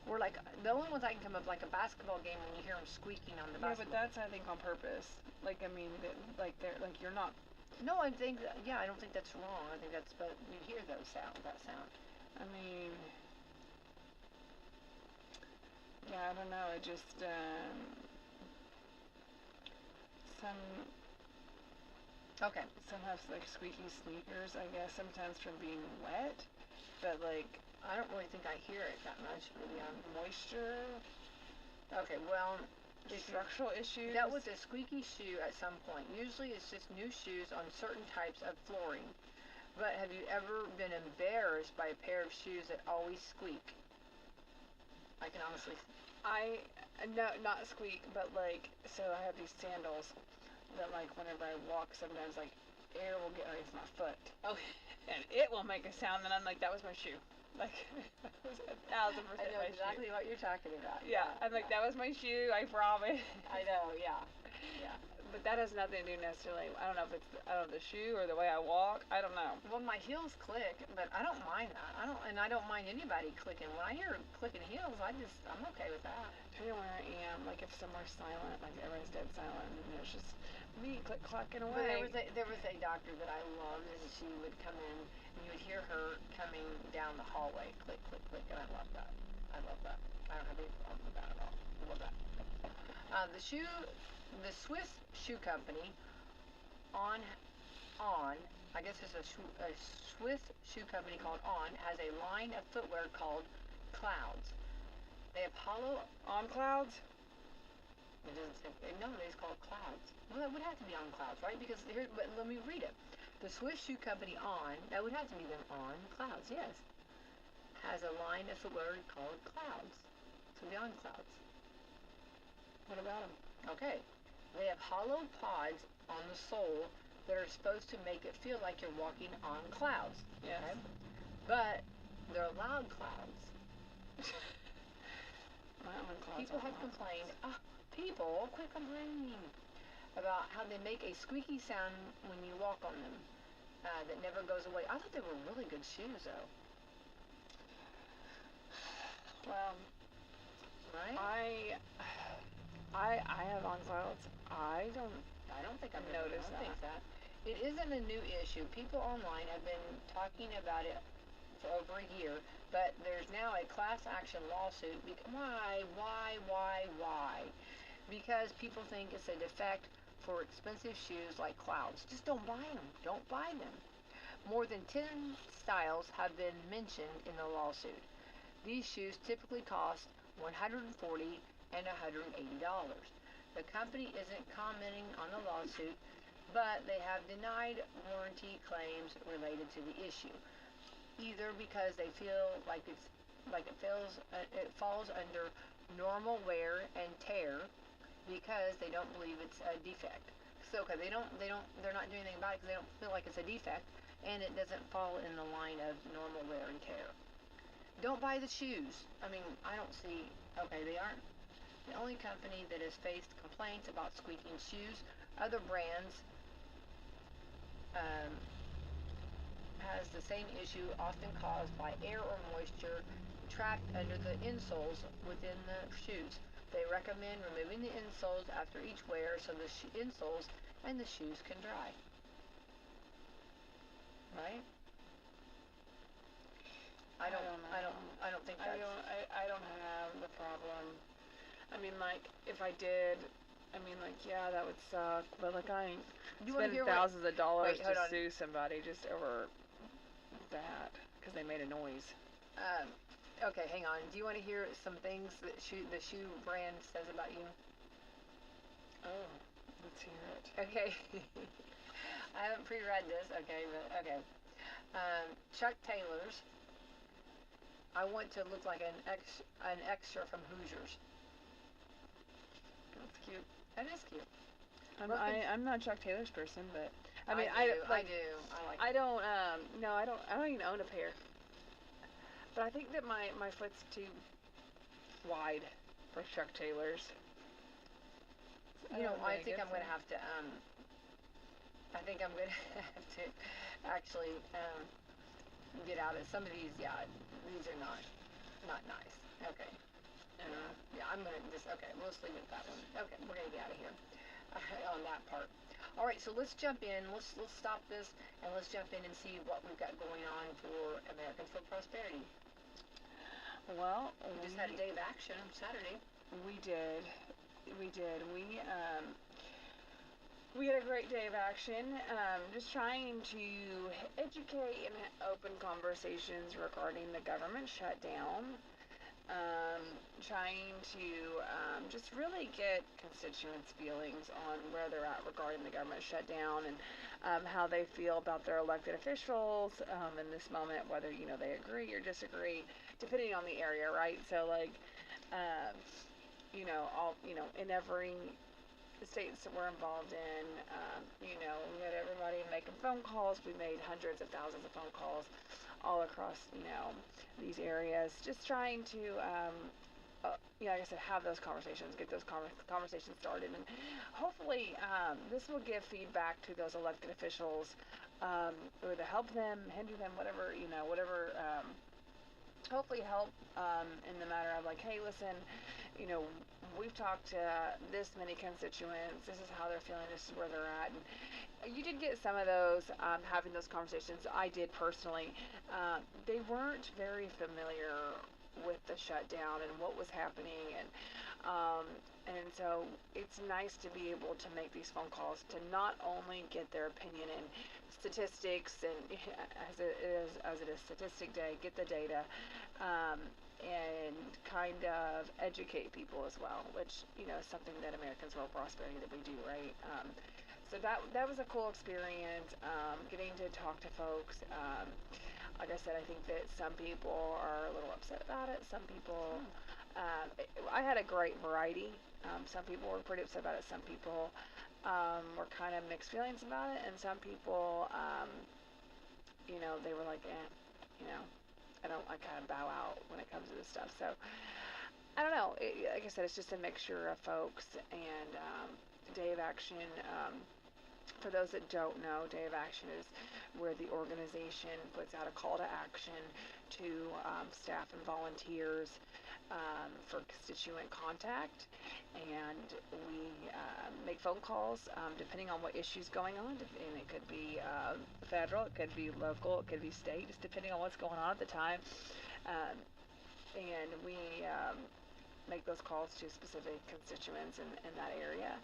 Or like the only ones I can come up, like a basketball game when you hear them squeaking on the basketball. Yeah, but that's, I think, on purpose. Like, I mean, you're not. No, I think I don't think that's wrong. I think that's, but you hear that sound. I mean, yeah, I don't know. It just some have like squeaky sneakers, I guess, sometimes from being wet, but like I don't really think I hear it that much. Maybe on moisture. Okay, well, structural issues. That was a squeaky shoe at some point. Usually it's just new shoes on certain types of flooring. But have you ever been embarrassed by a pair of shoes that always squeak? I can honestly. No, not squeak, but like, so I have these sandals that, like, whenever I walk, sometimes like air will get underneath my foot. Oh. And it will make a sound, and I'm like, that was my shoe. Like, that was 1,000% I know my exactly shoe. what you're talking about. Yeah, I'm like, that was my shoe, I promise. I know, yeah. But that has nothing to do necessarily, I don't know if it's the shoe or the way I walk, I don't know. Well, my heels click, but I don't mind that. I don't mind anybody clicking. When I hear clicking heels, I'm okay with that. Depending on where I am, like if somewhere's silent, like everybody's dead silent, and there's just me click-clacking away. But there was a doctor that I loved, and she would come in, and you would hear her coming down the hallway, click, click, click, and I love that. I don't have any problem with that at all. I love that. The Swiss shoe company, I guess it's a Swiss shoe company called On, has a line of footwear called Clouds. They have hollow. On Clouds? It doesn't say. No, it's called Clouds. Well, that would have to be On Clouds, right? Because but let me read it. The Swiss shoe company On, that would have to be them On Clouds, yes, has a line of footwear called Clouds. So the On Clouds. What about them? Okay. They have hollow pods on the sole that are supposed to make it feel like you're walking on clouds. Yes. Okay? But they're loud clouds. People have complained. People, quit complaining about how they make a squeaky sound when you walk on them that never goes away. I thought they were really good shoes, though. Well, right? I have On Clouds. I don't think I've noticed that. It isn't a new issue. People online have been talking about it for over a year, but there's now a class action lawsuit. Why? Because people think it's a defect for expensive shoes like Clouds. Just don't buy them. Don't buy them. More than 10 styles have been mentioned in the lawsuit. These shoes typically cost $140 and $180. The company isn't commenting on the lawsuit, but they have denied warranty claims related to the issue, either because they feel like it's like it falls under normal wear and tear because they don't believe it's a defect. So okay, they're not doing anything about it because they don't feel like it's a defect, and it doesn't fall in the line of normal wear and tear. Don't buy the shoes. I mean, I don't see. Okay, they aren't the only company that has faced complaints about squeaking shoes. Other brands has the same issue, often caused by air or moisture trapped under the insoles within the shoes. They recommend removing the insoles after each wear so the insoles and the shoes can dry. Right? I don't think that's... I don't have the problem. I mean, like, if I did, I mean, like, yeah, that would suck, but, like, I ain't spending thousands of dollars to sue somebody just over that, because they made a noise. Okay, hang on. Do you want to hear some things that the shoe brand says about you? Oh, let's hear it. Okay. I haven't pre-read this, okay, but, okay. Chuck Taylor's, I want to look like an extra from Hoosiers. That's cute. That is cute. I'm not Chuck Taylor's person, but I mean, I do. I like it. I don't even own a pair. But I think that my foot's too wide for Chuck Taylor's. I think I'm gonna have to actually get out of some of these. Yeah, these are not nice. Okay. Yeah, I'm gonna just we'll just leave it at that one. Okay, we're gonna get out of here on that part. All right, so let's jump in. Let's stop this and let's jump in and see what we've got going on for Americans for Prosperity. Well, we just had a day of action on Saturday. We did. We had a great day of action. Just trying to educate and open conversations regarding the government shutdown. Trying to just really get constituents' feelings on where they're at regarding the government shutdown and how they feel about their elected officials in this moment, whether they agree or disagree, depending on the area, right? So like, in every states that we're involved in, we had everybody making phone calls. We made hundreds of thousands of phone calls all across, these areas, just trying to, like I said, have those conversations, get those conversations started, and hopefully this will give feedback to those elected officials, or to help them, hinder them, whatever, hopefully help in the matter of like, hey, listen, we've talked to this many constituents, this is how they're feeling, this is where they're at, and you did get some of those, having those conversations. I did personally. They weren't very familiar with the shutdown and what was happening, and so it's nice to be able to make these phone calls to not only get their opinion and statistics, and as it is Statistic Day, get the data, and kind of educate people as well, which is something that Americans for Prosperity that we do, right? So that was a cool experience, getting to talk to folks. Like I said, I think that some people are a little upset about it. Some people, I had a great variety. Some people were pretty upset about it. Some people were kind of mixed feelings about it. And some people, they were like, I kind of bow out when it comes to this stuff. So, I don't know. Like I said, it's just a mixture of folks. And Day of Action, for those that don't know, Day of Action is where the organization puts out a call to action to staff and volunteers for constituent contact, and we make phone calls depending on what issue's going on, and it could be federal, it could be local, it could be state, just depending on what's going on at the time, and we make those calls to specific constituents in that area,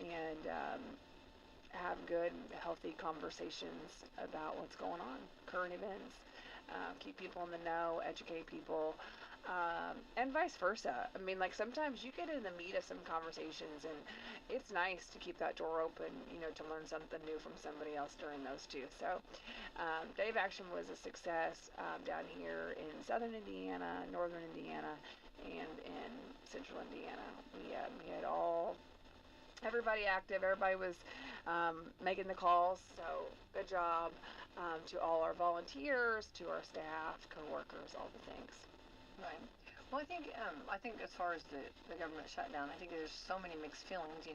and have good, healthy conversations about what's going on, current events, keep people in the know, educate people, and vice versa. I mean, like sometimes you get in the meat of some conversations, and it's nice to keep that door open, to learn something new from somebody else during those too. So, Day of Action was a success down here in southern Indiana, northern Indiana, and in central Indiana. We had everybody active. Everybody was making the calls. So good job to all our volunteers, to our staff, coworkers, all the things. Right. Well, I think as far as the government shutdown, I think there's so many mixed feelings.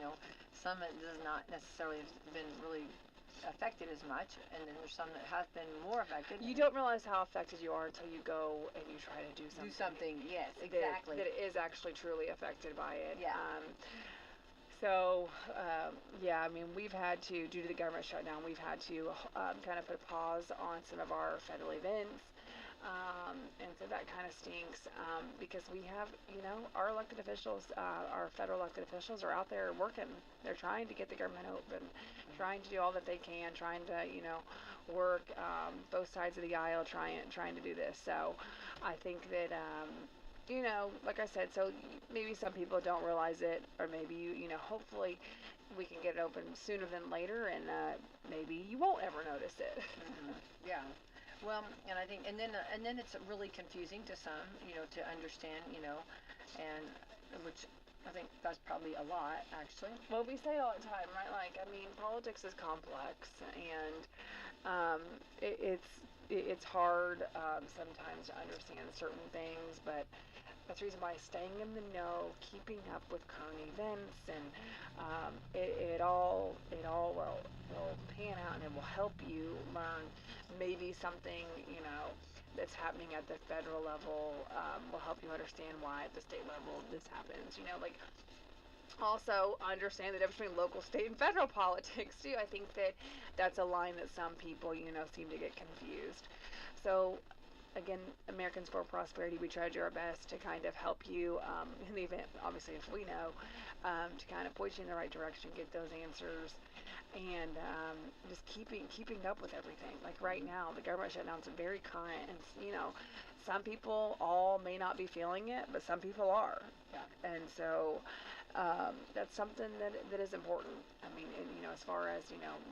Some it does not necessarily have been really affected as much, and then there's some that have been more affected. You don't realize how affected you are until you go and you try to do something. Do something, yes, exactly. That is actually truly affected by it. Yeah. I mean, we've had to, due to the government shutdown, we've had to kind of put a pause on some of our federal events. And so that kind of stinks because we have, our elected officials, our federal elected officials are out there working. They're trying to get the government open, trying to do all that they can, trying to, work both sides of the aisle, trying to do this. So I think that, like I said, so maybe some people don't realize it, or maybe hopefully we can get it open sooner than later, and maybe you won't ever notice it. Mm-hmm. Yeah. Well, and I think, and then it's really confusing to some, to understand, and which I think that's probably a lot, actually. Well, we say it all the time, right? Like, I mean, politics is complex, and it's hard sometimes to understand certain things, but that's the reason why staying in the know, keeping up with current events, and it all will pan out, and it will help you learn maybe something that's happening at the federal level will help you understand why at the state level this happens. Like also understand the difference between local, state, and federal politics too. I think that's a line that some people seem to get confused. So again, Americans for Prosperity, we try to do our best to kind of help you in the event, obviously, if we know, to kind of point you in the right direction, get those answers, and just keeping up with everything. Like right now, the government shutdown is very current, and some people all may not be feeling it, but some people are. Yeah. And so that's something that is important. I mean, as far as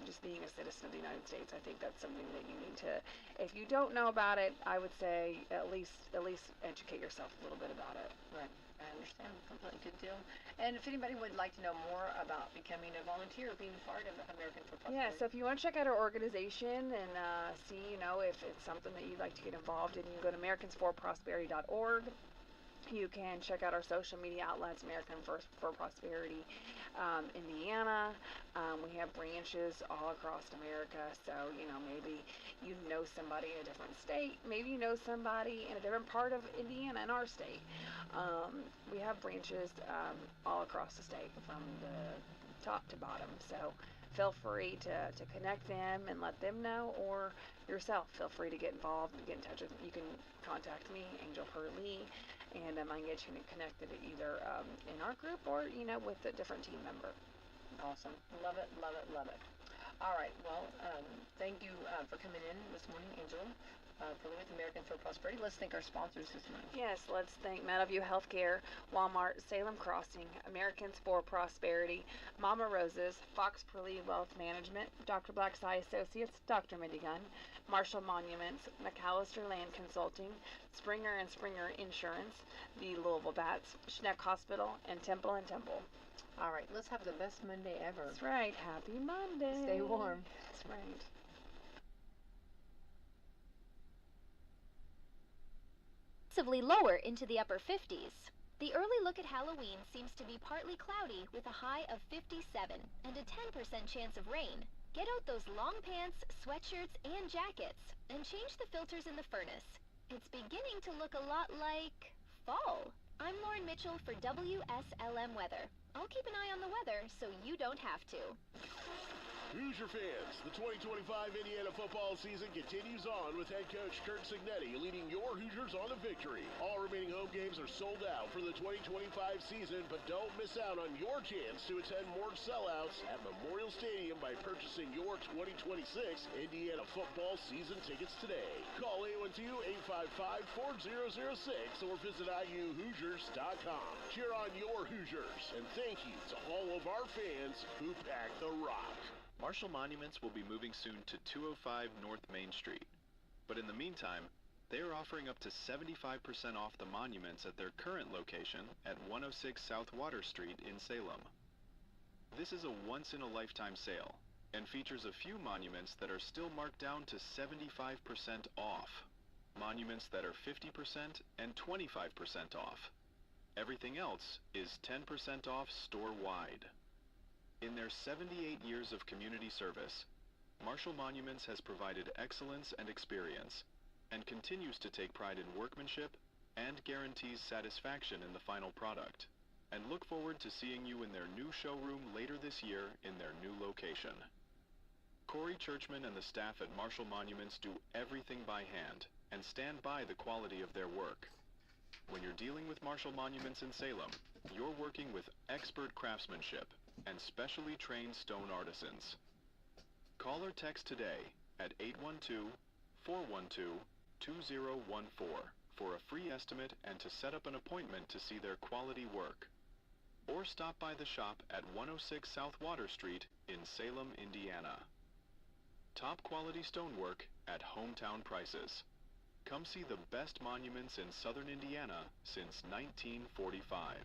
just being a citizen of the United States, I think that's something that you need to. If you don't know about it, I would say at least educate yourself a little bit about it. Right. I understand completely. Good deal. And if anybody would like to know more about becoming a volunteer, being part of American for Prosperity. Yeah, so if you want to check out our organization and see, if it's something that you'd like to get involved in, you can go to americansforprosperity.org. You can check out our social media outlets, American for Prosperity Indiana. We have branches all across America, so maybe you know somebody in a different state, maybe you know somebody in a different part of Indiana in our state. We have branches all across the state from the top to bottom, so feel free to connect them and let them know, or yourself feel free to get involved and get in touch with me. You can contact me, Angel Purlee, and I can get you connected either in our group or with a different team member. Awesome. Love it, love it, love it. All right. Well, thank you for coming in this morning, Angel. Purlee with American for Prosperity. Let's thank our sponsors this morning. Yes, let's thank Meadowview Healthcare, Walmart, Salem Crossing, Americans for Prosperity, Mama Roses, Fox Purlee Wealth Management, Dr. Black's Eye Associates, Dr. Mindy Gunn, Marshall Monuments, McAllister Land Consulting, Springer and Springer Insurance, the Louisville Bats, Schneck Hospital, and Temple & Temple. All right, let's have the best Monday ever. That's right. Happy Monday. Stay warm. That's right. Lower into the upper 50s. The early look at Halloween seems to be partly cloudy with a high of 57 and a 10% chance of rain. Get out those long pants, sweatshirts, and jackets and change the filters in the furnace. It's beginning to look a lot like fall. I'm Lauren Mitchell for WSLM Weather. I'll keep an eye on the weather so you don't have to. Hoosier fans, the 2025 Indiana football season continues on with head coach Kurt Signetti leading your Hoosiers on to victory. All remaining home games are sold out for the 2025 season, but don't miss out on your chance to attend more sellouts at Memorial Stadium by purchasing your 2026 Indiana football season tickets today. Call 812-855-4006 or visit IUHoosiers.com. Cheer on your Hoosiers, and thank you to all of our fans who pack the rock. Marshall Monuments will be moving soon to 205 North Main Street. But in the meantime, they are offering up to 75% off the monuments at their current location at 106 South Water Street in Salem. This is a once-in-a-lifetime sale and features a few monuments that are still marked down to 75% off. Monuments that are 50% and 25% off. Everything else is 10% off store-wide. In their 78 years of community service, Marshall Monuments has provided excellence and experience and continues to take pride in workmanship and guarantees satisfaction in the final product, and look forward to seeing you in their new showroom later this year in their new location. Corey Churchman and the staff at Marshall Monuments do everything by hand and stand by the quality of their work. When you're dealing with Marshall Monuments in Salem, you're working with expert craftsmanship and specially trained stone artisans. Call or text today at 812-412-2014 for a free estimate and to set up an appointment to see their quality work. Or stop by the shop at 106 South Water Street in Salem, Indiana. Top quality stonework at hometown prices. Come see the best monuments in southern Indiana since 1945.